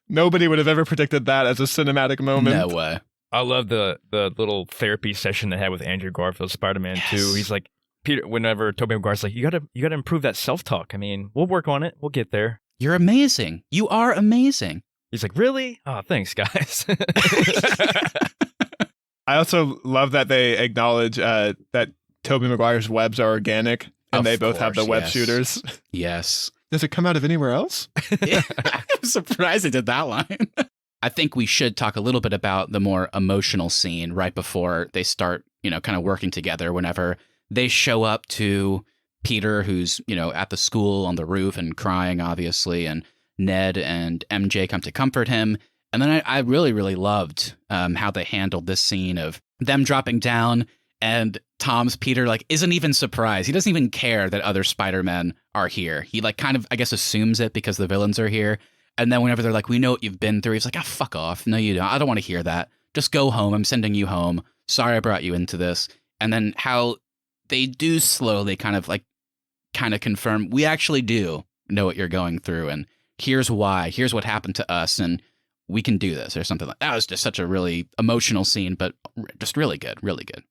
Nobody would have ever predicted that as a cinematic moment. No way. I love the little therapy session they had with Andrew Garfield, Spider-Man 2. He's like, Peter, whenever Tobey Maguire's like, you gotta improve that self-talk. I mean, we'll work on it. We'll get there. You're amazing. You are amazing. He's like, really? Oh, thanks, guys. I also love that they acknowledge that Tobey Maguire's webs are organic, and they both have the web shooters. Yes. Does it come out of anywhere else? Yeah, I'm surprised they did that line. I think we should talk a little bit about the more emotional scene right before they start, kind of working together whenever they show up to Peter, who's, at the school on the roof and crying, obviously, and Ned and MJ come to comfort him. And then I really, really loved how they handled this scene of them dropping down and Tom's Peter, isn't even surprised. He doesn't even care that other Spider-Men are here. He, kind of, I guess, assumes it because the villains are here. And then whenever they're like, we know what you've been through, he's like, fuck off. No, you don't. I don't want to hear that. Just go home. I'm sending you home. Sorry I brought you into this. And then how they do slowly kind of confirm, we actually do know what you're going through. And here's why. Here's what happened to us. And we can do this or something like that. That was just such a really emotional scene, but just really good. Really good.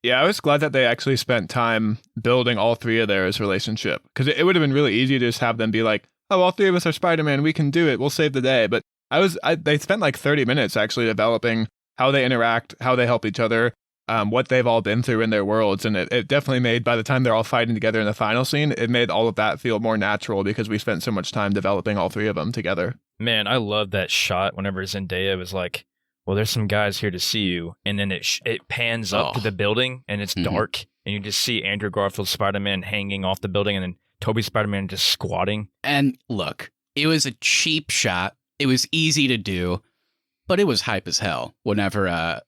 Yeah, I was glad that they actually spent time building all three of theirs relationship. Because it would have been really easy to just have them be like, oh, all three of us are Spider-Man. We can do it. We'll save the day. But they spent 30 minutes actually developing how they interact, how they help each other, what they've all been through in their worlds. And it definitely made, by the time they're all fighting together in the final scene, it made all of that feel more natural because we spent so much time developing all three of them together. Man, I love that shot whenever Zendaya was like, well, there's some guys here to see you. And then it pans up to the building and it's dark. And you just see Andrew Garfield's Spider-Man hanging off the building and then Toby's Spider-Man just squatting. And look, it was a cheap shot. It was easy to do, but it was hype as hell whenever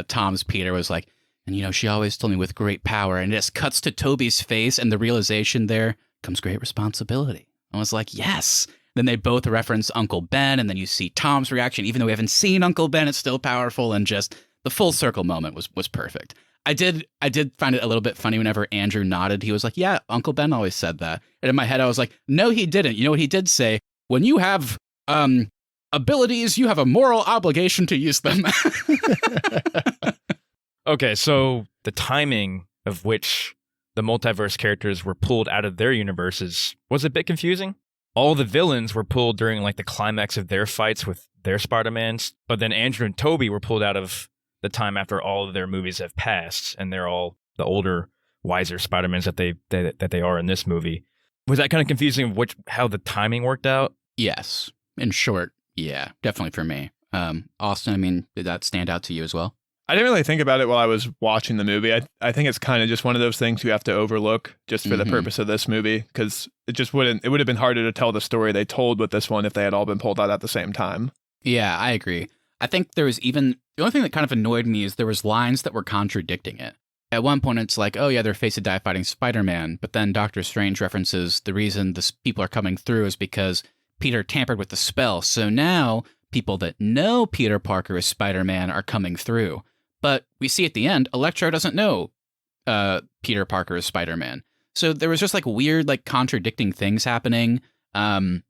Tom's Peter was like, and she always told me with great power, and it just cuts to Toby's face and the realization there comes great responsibility. I was like, yes. Then they both reference Uncle Ben, and then you see Tom's reaction. Even though we haven't seen Uncle Ben, it's still powerful, and just the full circle moment was perfect. I did find it a little bit funny whenever Andrew nodded. He was like, yeah, Uncle Ben always said that. And in my head, I was like, no, he didn't. You know what he did say? When you have abilities, you have a moral obligation to use them. Okay, so the timing of which the multiverse characters were pulled out of their universes was a bit confusing. All the villains were pulled during the climax of their fights with their Spider-Mans, but then Andrew and Toby were pulled out of the time after all of their movies have passed, and they're all the older, wiser Spider-Mans that they are in this movie. Was that kind of confusing of how the timing worked out? Yes. In short, yeah, definitely for me. Austin, did that stand out to you as well? I didn't really think about it while I was watching the movie. I think it's kind of just one of those things you have to overlook just for the purpose of this movie, because it would have been harder to tell the story they told with this one if they had all been pulled out at the same time. Yeah, I agree. I think there was the only thing that kind of annoyed me is there was lines that were contradicting it. At one point, it's like, oh yeah, they're face to die fighting Spider-Man, but then Doctor Strange references the reason the people are coming through is because Peter tampered with the spell. So now people that know Peter Parker is Spider-Man are coming through. But we see at the end, Electro doesn't know Peter Parker is Spider-Man. So there was just like weird, like contradicting things happening. And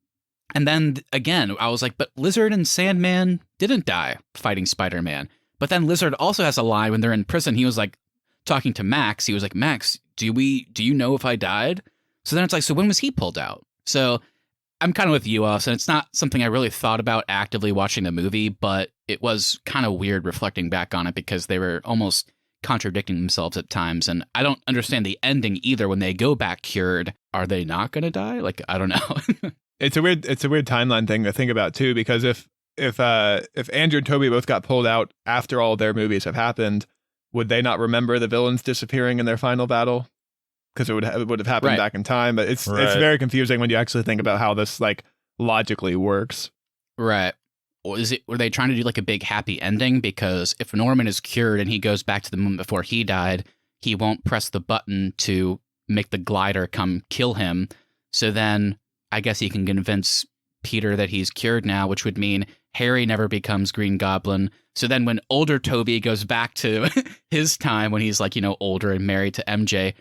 then again, I was like, but Lizard and Sandman didn't die fighting Spider-Man. But then Lizard also has a line when they're in prison. He was like talking to Max. He was like, Max, do you know if I died? So then it's like, so when was he pulled out? So I'm kind of with you, Austin. It's not something I really thought about actively watching the movie, but it was kind of weird reflecting back on it because they were almost contradicting themselves at times. And I don't understand the ending either. When they go back cured, are they not going to die? Like, I don't know. It's a weird timeline thing to think about too, because if Andrew and Toby both got pulled out after all their movies have happened, would they not remember the villains disappearing in their final battle? Because it would have happened back in time. But it's very confusing when you actually think about how this like logically works. Right. Were they trying to do like a big happy ending? Because if Norman is cured and he goes back to the moment before he died, he won't press the button to make the glider come kill him. So then I guess he can convince Peter that he's cured now, which would mean Harry never becomes Green Goblin. So then when older Toby goes back to his time when he's like, older and married to MJ,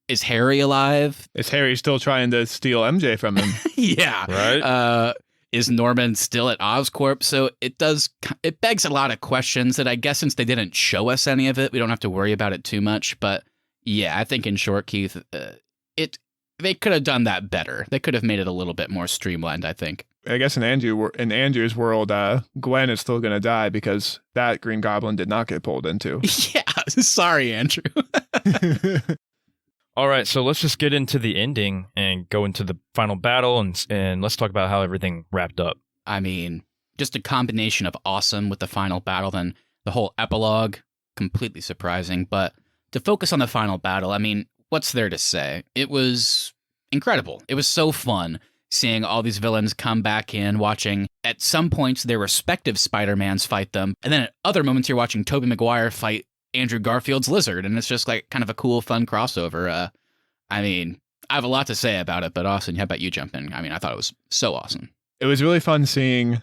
is Harry alive? Is Harry still trying to steal MJ from him? Yeah. Right. Is Norman still at Oscorp? So it begs a lot of questions that I guess since they didn't show us any of it, we don't have to worry about it too much. But yeah, I think in short, Keith, they could have done that better. They could have made it a little bit more streamlined, I think. I guess in Andrew's world, Gwen is still going to die because that Green Goblin did not get pulled into. Yeah, sorry, Andrew. All right, so let's just get into the ending and go into the final battle, and let's talk about how everything wrapped up. I mean, just a combination of awesome with the final battle, then the whole epilogue, completely surprising. But to focus on the final battle, I mean, what's there to say? It was incredible. It was so fun seeing all these villains come back in, watching at some points their respective Spider-Mans fight them, and then at other moments you're watching Tobey Maguire fight Andrew Garfield's Lizard, and it's just like kind of a cool, fun crossover. I mean, I have a lot to say about it, but Austin, how about you jump in? I mean, I thought it was so awesome. It was really fun seeing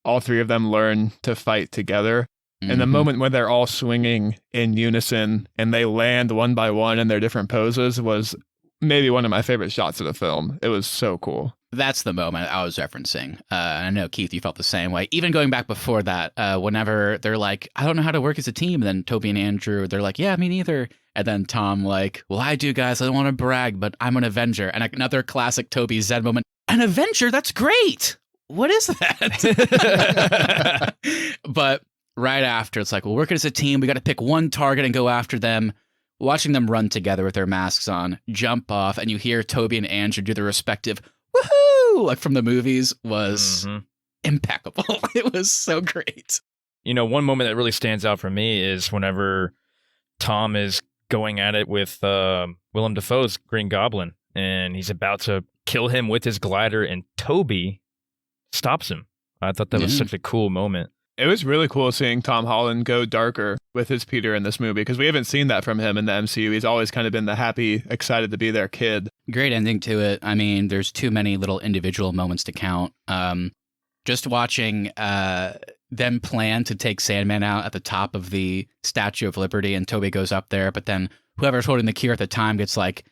all three of them learn to fight together. Mm-hmm. And the moment when they're all swinging in unison and they land one by one in their different poses was maybe one of my favorite shots of the film. It was so cool. That's the moment I was referencing. I know, Keith, you felt the same way. Even going back before that, whenever they're like, I don't know how to work as a team. And then Toby and Andrew, they're like, yeah, me neither. And then Tom like, well, I do, guys. I don't want to brag, but I'm an Avenger. And another classic Toby Zed moment. An Avenger? That's great. What is that? But right after, it's like, well, working as a team. We got to pick one target and go after them. Watching them run together with their masks on, jump off, and you hear Toby and Andrew do the respective woohoo, like from the movies, was impeccable. It was so great. One moment that really stands out for me is whenever Tom is going at it with Willem Dafoe's Green Goblin, and he's about to kill him with his glider, and Toby stops him. I thought that was such a cool moment. It was really cool seeing Tom Holland go darker with his Peter in this movie because we haven't seen that from him in the MCU. He's always kind of been the happy, excited to be their kid. Great ending to it. I mean, there's too many little individual moments to count. Just watching them plan to take Sandman out at the top of the Statue of Liberty, and Toby goes up there, but then whoever's holding the key at the time gets like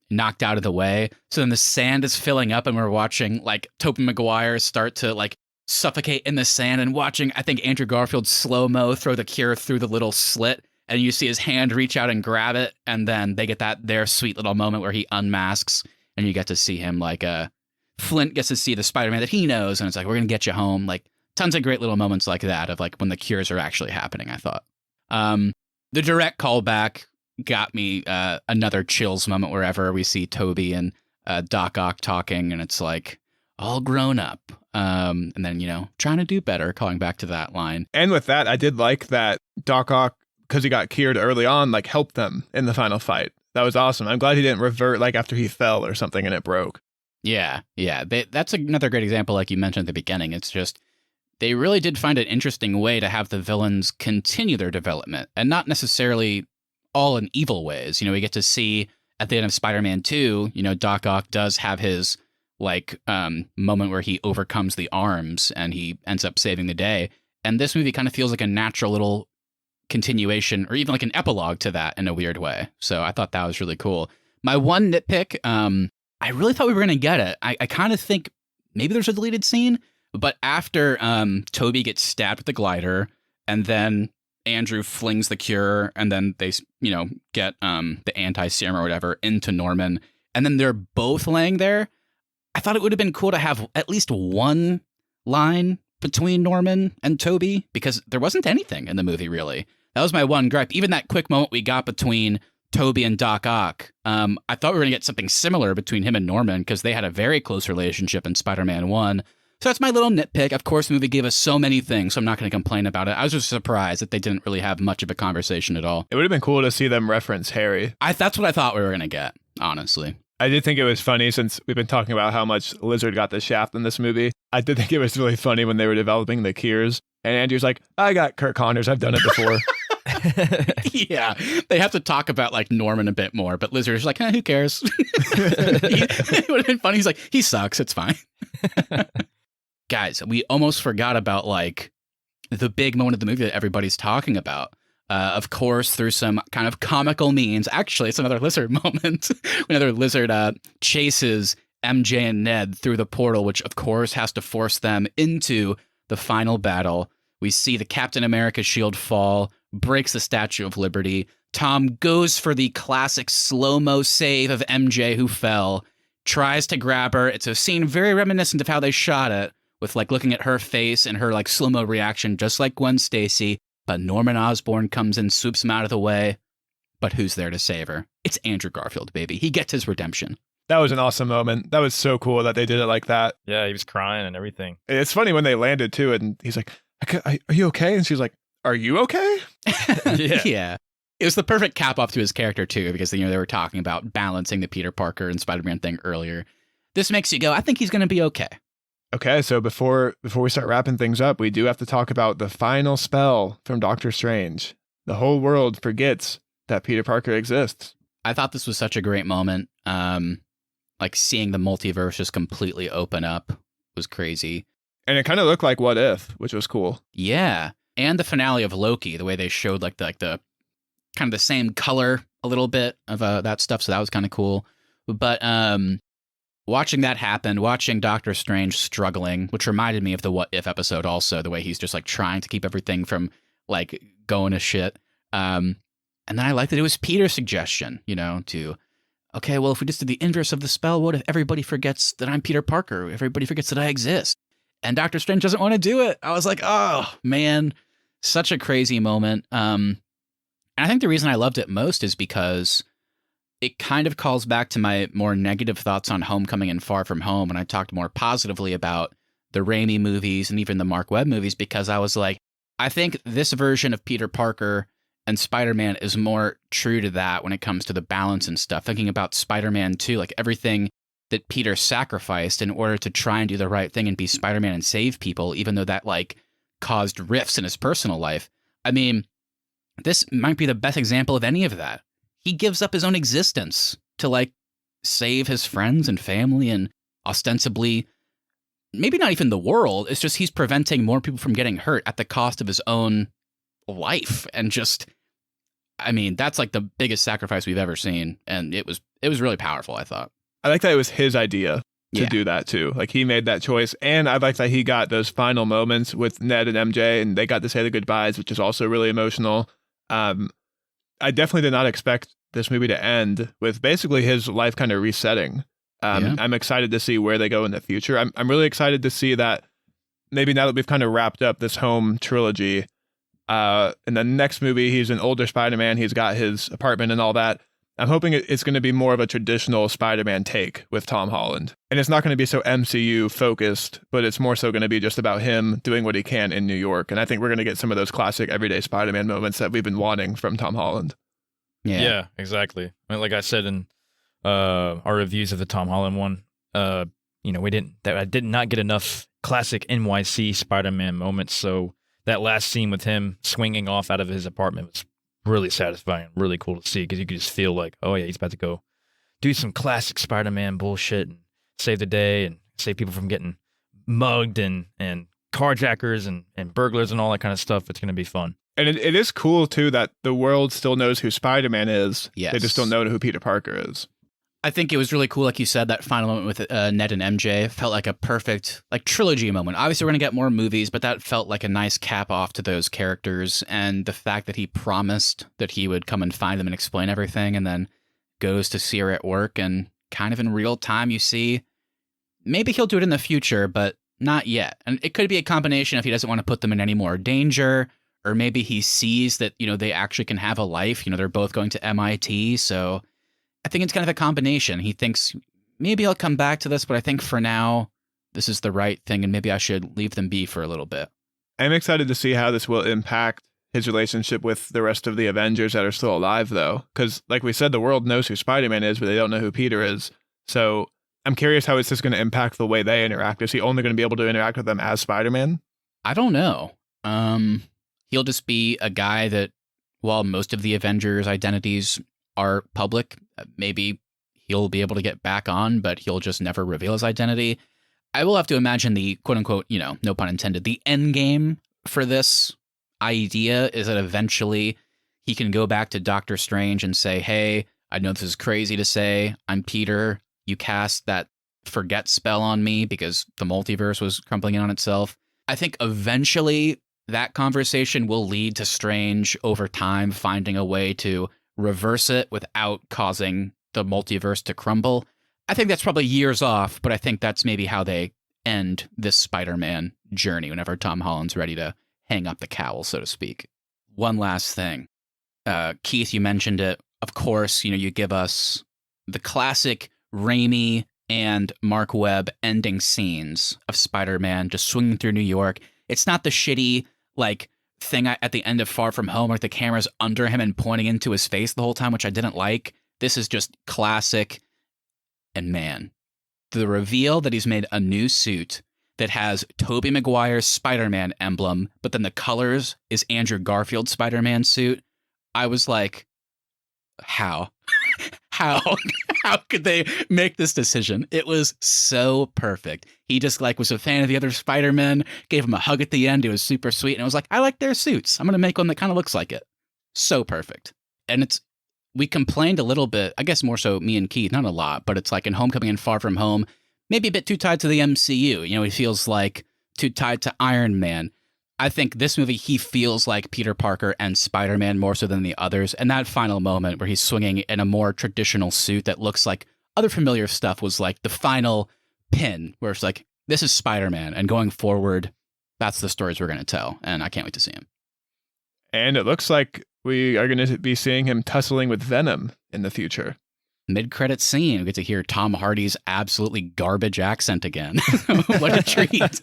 knocked out of the way. So then the sand is filling up, and we're watching like Tobey Maguire start to like suffocate in the sand, and watching, I think, Andrew Garfield slow-mo throw the cure through the little slit, and you see his hand reach out and grab it, and then they get their sweet little moment where he unmasks, and you get to see him like Flint gets to see the Spider-Man that he knows, and it's like, we're gonna get you home. Like tons of great little moments like that of like when the cures are actually happening, I thought. The direct callback got me another chills moment wherever we see Toby and Doc Ock talking, and it's like all grown up. And then, trying to do better, calling back to that line. And with that, I did like that Doc Ock, because he got cured early on, like helped them in the final fight. That was awesome. I'm glad he didn't revert like after he fell or something and it broke. Yeah. That's another great example, like you mentioned at the beginning. It's just, they really did find an interesting way to have the villains continue their development, and not necessarily all in evil ways. We get to see at the end of Spider-Man 2, Doc Ock does have his like moment where he overcomes the arms and he ends up saving the day. And this movie kind of feels like a natural little continuation or even like an epilogue to that in a weird way. So I thought that was really cool. My one nitpick, I really thought we were going to get it. I kind of think maybe there's a deleted scene, but after Toby gets stabbed with the glider and then Andrew flings the cure and then they, get the anti-serum or whatever into Norman and then they're both laying there. I thought it would have been cool to have at least one line between Norman and Toby because there wasn't anything in the movie, really. That was my one gripe. Even that quick moment we got between Toby and Doc Ock, I thought we were going to get something similar between him and Norman because they had a very close relationship in Spider-Man 1. So that's my little nitpick. Of course, the movie gave us so many things, so I'm not going to complain about it. I was just surprised that they didn't really have much of a conversation at all. It would have been cool to see them reference Harry. That's what I thought we were going to get, honestly. I did think it was funny since we've been talking about how much Lizard got the shaft in this movie. I did think it was really funny when they were developing the cures. And Andrew's like, I got Kirk Connors. I've done it before. Yeah, they have to talk about like Norman a bit more, but Lizard's like, who cares? It would have been funny. He's like, he sucks. It's fine. Guys, we almost forgot about like the big moment of the movie that everybody's talking about. Of course, through some kind of comical means. Actually, it's another Lizard moment. Another Lizard chases MJ and Ned through the portal, which of course has to force them into the final battle. We see the Captain America shield fall, breaks the Statue of Liberty. Tom goes for the classic slow-mo save of MJ who fell, tries to grab her. It's a scene very reminiscent of how they shot it, with like looking at her face and her like slow-mo reaction, just like Gwen Stacy. But Norman Osborn comes in, swoops him out of the way. But who's there to save her? It's Andrew Garfield, baby. He gets his redemption. That was an awesome moment. That was so cool that they did it like that. Yeah, he was crying and everything. It's funny when they landed too, and he's like, are you okay? And she's like, are you okay? Yeah. It was the perfect cap off to his character too, because they were talking about balancing the Peter Parker and Spider-Man thing earlier. This makes you go, I think he's going to be okay. Okay, so before we start wrapping things up, we do have to talk about the final spell from Doctor Strange. The whole world forgets that Peter Parker exists. I thought this was such a great moment. Like seeing the multiverse just completely open up was crazy. And it kind of looked like What If, which was cool. Yeah. And the finale of Loki, the way they showed like the kind of the same color a little bit of that stuff. So that was kind of cool. But watching that happen, watching Doctor Strange struggling, which reminded me of the What If episode also, the way he's just like trying to keep everything from like going to shit. And then I liked that it was Peter's suggestion, to, okay, well, if we just did the inverse of the spell, what if everybody forgets that I'm Peter Parker? Everybody forgets that I exist. And Doctor Strange doesn't want to do it. I was like, oh, man, such a crazy moment. And I think the reason I loved it most is because it kind of calls back to my more negative thoughts on Homecoming and Far From Home when I talked more positively about the Raimi movies and even the Mark Webb movies, because I was like, I think this version of Peter Parker and Spider-Man is more true to that when it comes to the balance and stuff. Thinking about Spider-Man 2, like everything that Peter sacrificed in order to try and do the right thing and be Spider-Man and save people, even though that like caused rifts in his personal life. I mean, this might be the best example of any of that. He gives up his own existence to like save his friends and family and ostensibly, maybe not even the world. It's just he's preventing more people from getting hurt at the cost of his own life. And just, I mean, that's like the biggest sacrifice we've ever seen. And it was really powerful, I thought. I like that it was his idea to do that too. Like he made that choice. And I like that he got those final moments with Ned and MJ and they got to say the goodbyes, which is also really emotional. I definitely did not expect this movie to end with basically his life kind of resetting. I'm excited to see where they go in the future. I'm really excited to see that maybe now that we've kind of wrapped up this home trilogy, in the next movie, he's an older Spider-Man. He's got his apartment and all that. I'm hoping it's going to be more of a traditional Spider-Man take with Tom Holland. And it's not going to be so MCU focused, but it's more so going to be just about him doing what he can in New York. And I think we're going to get some of those classic everyday Spider-Man moments that we've been wanting from Tom Holland. Yeah, exactly. I mean, like I said in our reviews of the Tom Holland one, I did not get enough classic NYC Spider-Man moments. So that last scene with him swinging off out of his apartment was really satisfying, really cool to see, because you could just feel like, oh yeah, he's about to go do some classic Spider-Man bullshit and save the day and save people from getting mugged and carjackers and burglars and all that kind of stuff. It's going to be fun. And it is cool, too, that the world still knows who Spider-Man is. Yes. They just don't know who Peter Parker is. I think it was really cool, like you said, that final moment with Ned and MJ felt like a perfect trilogy moment. Obviously, we're going to get more movies, but that felt like a nice cap off to those characters. And the fact that he promised that he would come and find them and explain everything, and then goes to see her at work, and kind of in real time you see maybe he'll do it in the future, but not yet. And it could be a combination if he doesn't want to put them in any more danger, or maybe he sees that, they actually can have a life. They're both going to MIT, so I think it's kind of a combination. He thinks maybe I'll come back to this, but I think for now, this is the right thing, and maybe I should leave them be for a little bit. I'm excited to see how this will impact his relationship with the rest of the Avengers that are still alive, though. Because, like we said, the world knows who Spider-Man is, but they don't know who Peter is. So I'm curious how is this going to impact the way they interact. Is he only going to be able to interact with them as Spider-Man? I don't know. He'll just be a guy that, while most of the Avengers' identities are public, maybe he'll be able to get back on, but he'll just never reveal his identity. I will have to imagine the quote-unquote, no pun intended, the end game for this idea is that eventually he can go back to Doctor Strange and say, hey, I know this is crazy to say, I'm Peter. You cast that forget spell on me because the multiverse was crumbling in on itself. I think eventually that conversation will lead to Strange over time finding a way to reverse it without causing the multiverse to crumble. I think that's probably years off, but I think that's maybe how they end this Spider-Man journey whenever Tom Holland's ready to hang up the cowl, so to speak. One last thing. Keith, you mentioned it. Of course, you give us the classic Raimi and Mark Webb ending scenes of Spider-Man just swinging through New York. It's not the shitty, thing at the end of Far From Home where the camera's under him and pointing into his face the whole time, which I didn't like. This is just classic. And man, the reveal that he's made a new suit that has Tobey Maguire's Spider-Man emblem, but then the colors is Andrew Garfield's Spider-Man suit. I was like, how? How could they make this decision? It was so perfect. He just was a fan of the other Spider-Men, gave him a hug at the end. It was super sweet. And I was like, I like their suits. I'm going to make one that kind of looks like it. So perfect. And we complained a little bit, I guess more so me and Keith, not a lot, but it's in Homecoming and Far From Home, maybe a bit too tied to the MCU. He feels like too tied to Iron Man. I think this movie, he feels like Peter Parker and Spider-Man more so than the others. And that final moment where he's swinging in a more traditional suit that looks like other familiar stuff was the final pin where it's this is Spider-Man. And going forward, that's the stories we're going to tell. And I can't wait to see him. And it looks like we are going to be seeing him tussling with Venom in the future. Mid-credit scene, we get to hear Tom Hardy's absolutely garbage accent again. What a treat.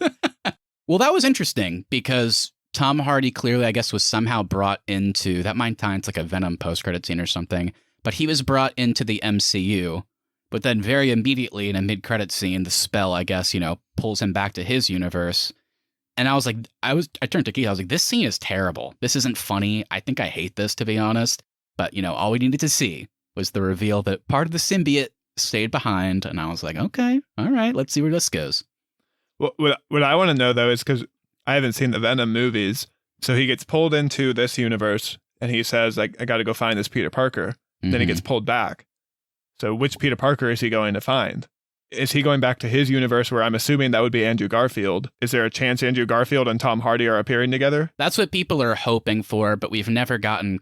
Well, that was interesting because Tom Hardy clearly, I guess, was somehow brought into, that might tie into a Venom post-credit scene or something, but he was brought into the MCU, but then very immediately in a mid-credit scene, the spell, I guess, pulls him back to his universe. And I was like, I turned to Keith, I was like, this scene is terrible. This isn't funny. I think I hate this, to be honest. But, all we needed to see was the reveal that part of the symbiote stayed behind. And I was like, okay, all right, let's see where this goes. What I want to know, though, is because I haven't seen the Venom movies. So he gets pulled into this universe and he says, I got to go find this Peter Parker. Mm-hmm. Then he gets pulled back. So which Peter Parker is he going to find? Is he going back to his universe where I'm assuming that would be Andrew Garfield? Is there a chance Andrew Garfield and Tom Hardy are appearing together? That's what people are hoping for, but we've never gotten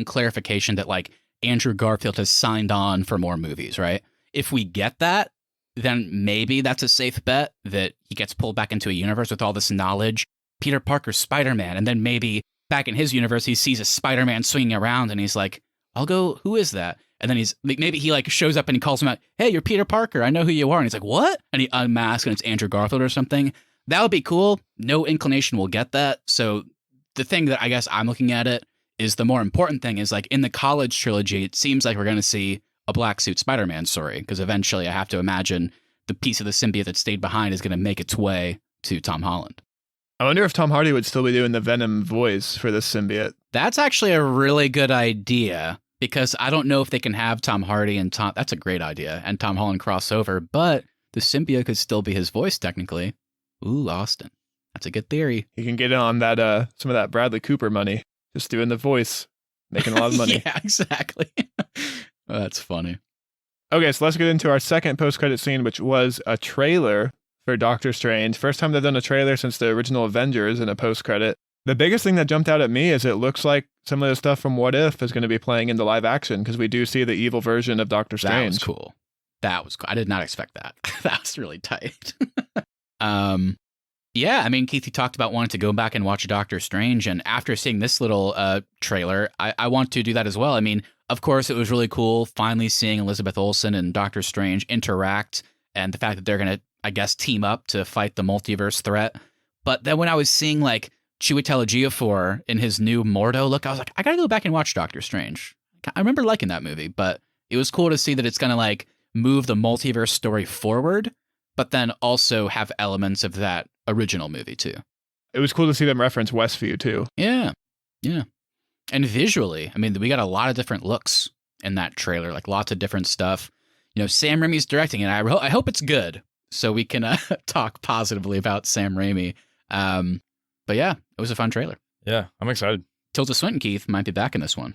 clarification that Andrew Garfield has signed on for more movies, right? If we get that, then maybe that's a safe bet that he gets pulled back into a universe with all this knowledge. Peter Parker's Spider-Man, and then maybe back in his universe, he sees a Spider-Man swinging around and he's like, I'll go, who is that? And then maybe he shows up and he calls him out, hey, you're Peter Parker, I know who you are. And he's like, what? And he unmasks and it's Andrew Garfield or something. That would be cool. No inclination will get that. So the thing that I guess I'm looking at it is the more important thing is in the college trilogy, it seems like we're going to see a black suit Spider-Man story, because eventually I have to imagine the piece of the symbiote that stayed behind is going to make its way to Tom Holland. I wonder if Tom Hardy would still be doing the Venom voice for this symbiote. That's actually a really good idea, because I don't know if they can have Tom Hardy and that's a great idea, and Tom Holland cross over, but the symbiote could still be his voice technically. Ooh, Austin. That's a good theory. He can get in on that some of that Bradley Cooper money, just doing the voice, making a lot of money. Yeah, exactly. That's funny. Okay, so let's get into our second post-credit scene, which was a trailer for Doctor Strange. First time they've done a trailer since the original Avengers in a post-credit. The biggest thing that jumped out at me is it looks like some of the stuff from What If is going to be playing into live action, because we do see the evil version of Doctor Strange. That was cool. That was cool. I did not expect that. That was really tight. Yeah, I mean, Keith, you talked about wanting to go back and watch Doctor Strange, and after seeing this little trailer, I want to do that as well. I mean, of course, it was really cool finally seeing Elizabeth Olsen and Doctor Strange interact, and the fact that they're going to, I guess, team up to fight the multiverse threat. But then when I was seeing, like, Chiwetel Ejiofor in his new Mordo look, I was like, I got to go back and watch Doctor Strange. I remember liking that movie, but it was cool to see that it's going to, like, move the multiverse story forward, but then also have elements of that original movie too. It was cool to see them reference Westview too. Yeah. And visually, I mean, we got a lot of different looks in that trailer, like lots of different stuff. You know, Sam Raimi's directing it. I hope it's good, so we can talk positively about Sam Raimi. But yeah, it was a fun trailer. Yeah, I'm excited. Tilda Swinton, Keith, might be back in this one.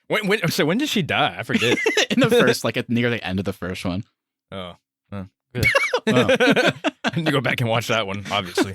When did she die? I forget. In the first, like near the end of the first one. Oh, good. Wow. I need to go back and watch that one, obviously.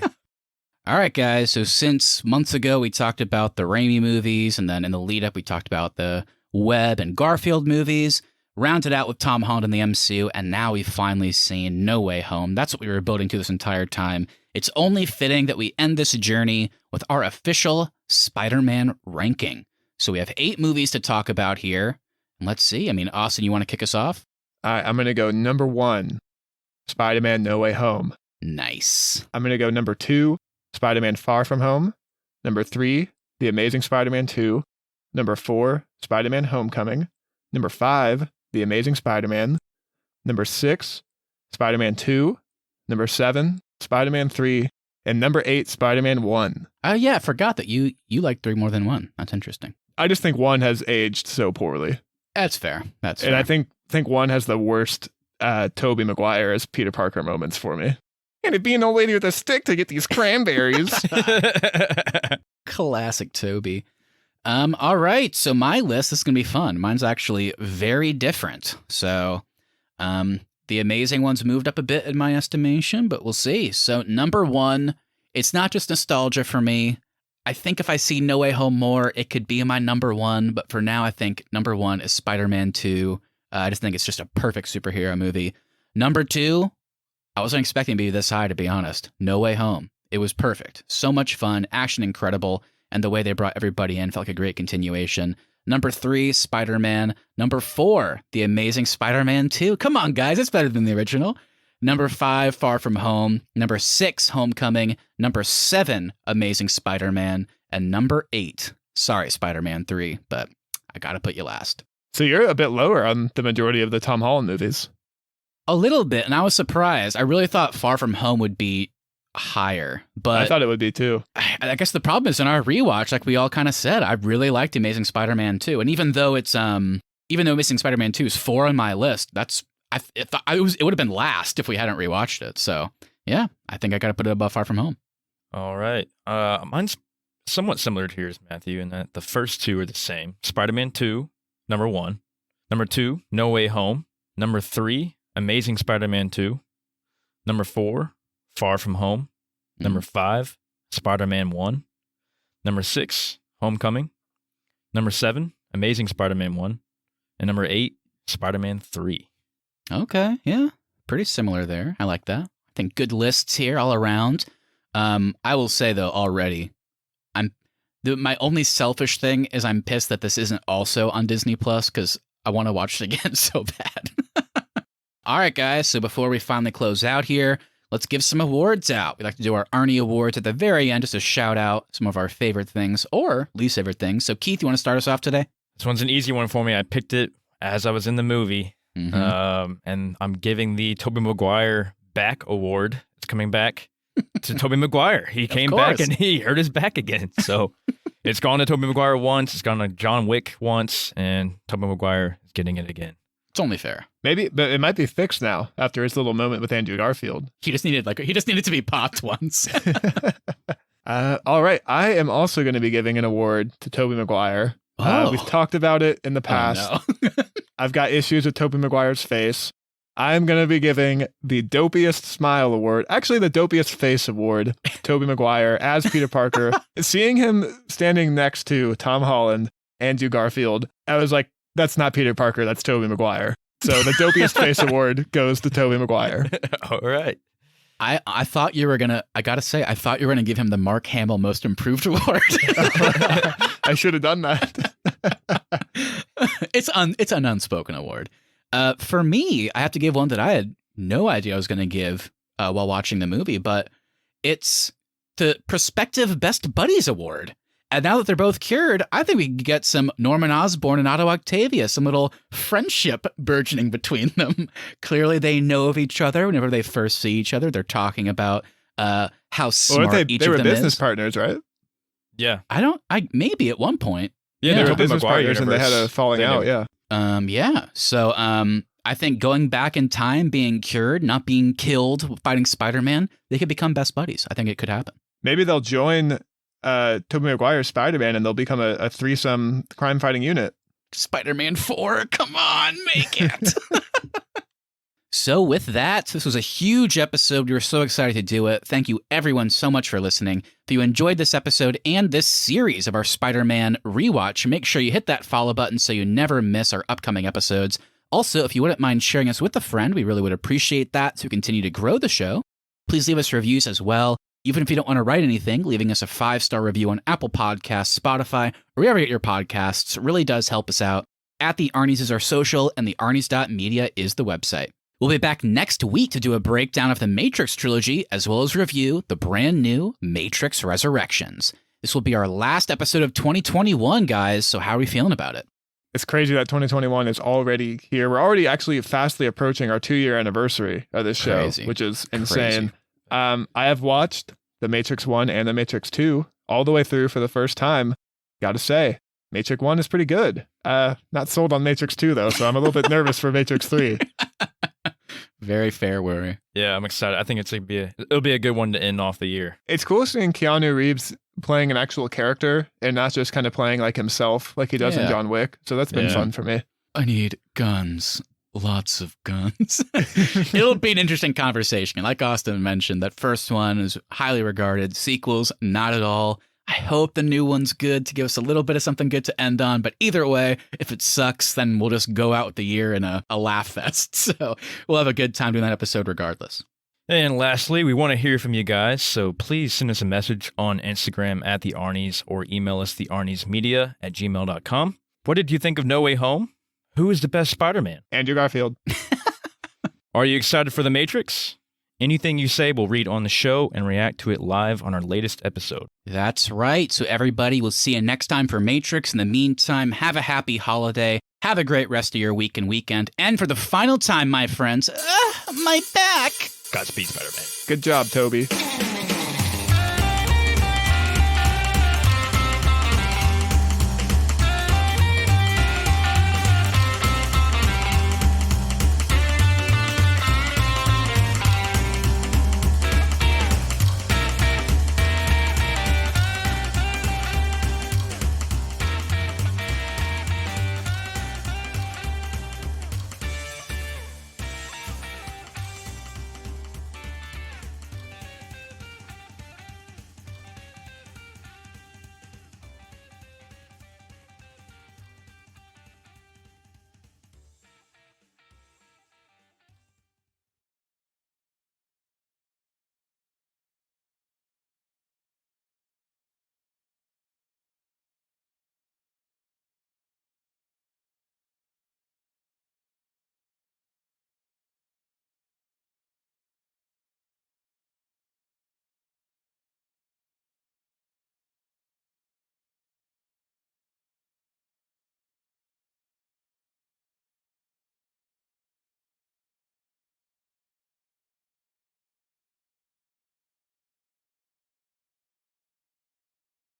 All right, guys. So since months ago, we talked about the Raimi movies, and then in the lead up, we talked about the Webb and Garfield movies, rounded out with Tom Holland in the MCU, and now we've finally seen No Way Home. That's what we were building to this entire time. It's only fitting that we end this journey with our official Spider-Man ranking. So we have 8 movies to talk about here. And let's see. I mean, Austin, you want to kick us off? All right, I'm going to go number 1, Spider-Man No Way Home. Nice. I'm going to go number 2, Spider-Man Far From Home. Number 3, The Amazing Spider-Man 2. Number 4, Spider-Man Homecoming. Number 5, The Amazing Spider-Man. Number 6, Spider-Man 2. Number 7, Spider-Man 3. And number 8, Spider-Man 1. Oh, yeah, I forgot that you like 3 more than 1. That's interesting. I just think 1 has aged so poorly. That's fair. That's fair. And I think 1 has the worst Tobey Maguire as Peter Parker moments for me. And it be an old lady with a stick to get these cranberries. Classic Tobey. All right, so my list, this is going to be fun. Mine's actually very different. So the amazing ones moved up a bit in my estimation, but we'll see. So number 1, it's not just nostalgia for me. I think if I see No Way Home more, it could be my number 1. But for now, I think number 1 is Spider-Man 2. I just think it's just a perfect superhero movie. Number 2, I wasn't expecting to be this high, to be honest. No Way Home. It was perfect. So much fun, action incredible, and the way they brought everybody in felt like a great continuation. Number 3, Spider-Man. Number 4, The Amazing Spider-Man 2. Come on, guys, it's better than the original. Number 5, Far From Home. Number 6, Homecoming. Number 7, Amazing Spider-Man. And number 8, sorry, Spider-Man 3, but I gotta put you last. So you're a bit lower on the majority of the Tom Holland movies. A little bit, and I was surprised. I really thought Far From Home would be higher, but I thought it would be too. I guess the problem is in our rewatch, like we all kind of said, I really liked Amazing Spider-Man 2. And even though Amazing Spider-Man 2 is 4 on my list, it would have been last if we hadn't rewatched it. So yeah, I think I got to put it above Far From Home. All right. Mine's somewhat similar to yours, Matthew, in that the first 2 are the same. Spider-Man 2, number 1. Number 2, No Way Home. Number 3, Amazing Spider-Man 2. Number 4, Far From Home. Number 5, Spider-Man 1. Number 6, Homecoming. Number 7, Amazing Spider-Man 1. And number 8, Spider-Man 3. Okay, yeah. Pretty similar there. I like that. I think good lists here all around. I will say, though, already, my only selfish thing is I'm pissed that this isn't also on Disney Plus because I want to watch it again so bad. All right, guys. So before we finally close out here, let's give some awards out. We like to do our Arnie Awards at the very end just to shout out some of our favorite things or least favorite things. So, Keith, you want to start us off today? This one's an easy one for me. I picked it as I was in the movie. Mm-hmm. And I'm giving the Tobey Maguire back award. It's coming back to Tobey Maguire. He came back and he hurt his back again. So it's gone to Tobey Maguire once. It's gone to John Wick once. And Tobey Maguire is getting it again. It's only fair. Maybe, but it might be fixed now after his little moment with Andrew Garfield. He just needed to be popped once. All right. I am also going to be giving an award to Tobey Maguire. We've talked about it in the past. Oh, no. I've got issues with Tobey Maguire's face. I'm going to be giving the dopiest smile award, actually the dopiest face award, to Tobey Maguire as Peter Parker. Seeing him standing next to Tom Holland, Andrew Garfield, I was like, that's not Peter Parker, that's Tobey Maguire. So the dopiest face award goes to Tobey Maguire. All right. I thought you were gonna. I gotta say, I thought you were gonna give him the Mark Hamill Most Improved Award. I should have done that. It's an unspoken award. For me, I have to give one that I had no idea I was gonna give while watching the movie, but it's the prospective Best Buddies Award. And now that they're both cured, I think we can get some Norman Osborn and Otto Octavia, some little friendship burgeoning between them. Clearly, they know of each other. Whenever they first see each other, they're talking about how smart each they of were them business is. partners, right? Yeah. maybe at one point. Yeah, They were Tobey business Maguire partners and they had a falling out, yeah. Yeah. So I think going back in time, being cured, not being killed, fighting Spider-Man, they could become best buddies. I think it could happen. Maybe they'll join Tobey Maguire's Spider-Man and they'll become a threesome crime-fighting unit. Spider-Man 4, come on, make it. So with that, this was a huge episode. We were so excited to do it. Thank you everyone so much for listening. If you enjoyed this episode and this series of our Spider-Man rewatch, make sure you hit that follow button so you never miss our upcoming episodes. Also, if you wouldn't mind sharing us with a friend, we really would appreciate that to continue to grow the show. Please leave us reviews as well. Even if you don't want to write anything, leaving us a 5-star review on Apple Podcasts, Spotify, or wherever you get your podcasts really does help us out. At the Arnies is our social, and the Arnies.media is the website. We'll be back next week to do a breakdown of the Matrix trilogy, as well as review the brand new Matrix Resurrections. This will be our last episode of 2021, guys, so how are we feeling about it? It's crazy that 2021 is already here. We're already actually fastly approaching our 2-year anniversary of this show, Crazy. which is insane. Crazy. I have watched The Matrix 1 and The Matrix 2 all the way through for the first time. Gotta say, Matrix 1 is pretty good. Not sold on Matrix 2, though, so I'm a little bit nervous for Matrix 3. Very fair worry. Yeah, I'm excited. I think it'll be a good one to end off the year. It's cool seeing Keanu Reeves playing an actual character and not just kind of playing like himself like he does in John Wick. So that's been fun for me. I need guns. Lots of guns. It'll be an interesting conversation. Like Austin mentioned, that first one is highly regarded. Sequels, not at all. I hope the new one's good to give us a little bit of something good to end on. But either way, if it sucks, then we'll just go out with the year in a laugh fest. So we'll have a good time doing that episode regardless. And lastly, we want to hear from you guys, so please send us a message on Instagram at the Arnies or email us thearniesmedia@gmail.com. What did you think of No Way Home? Who is the best Spider-Man? Andrew Garfield. Are you excited for The Matrix? Anything you say we'll read on the show and react to it live on our latest episode. That's right. So everybody, we'll see you next time for Matrix. In the meantime, have a happy holiday. Have a great rest of your week and weekend. And for the final time, my friends, my back. Godspeed, Spider-Man. Good job, Toby.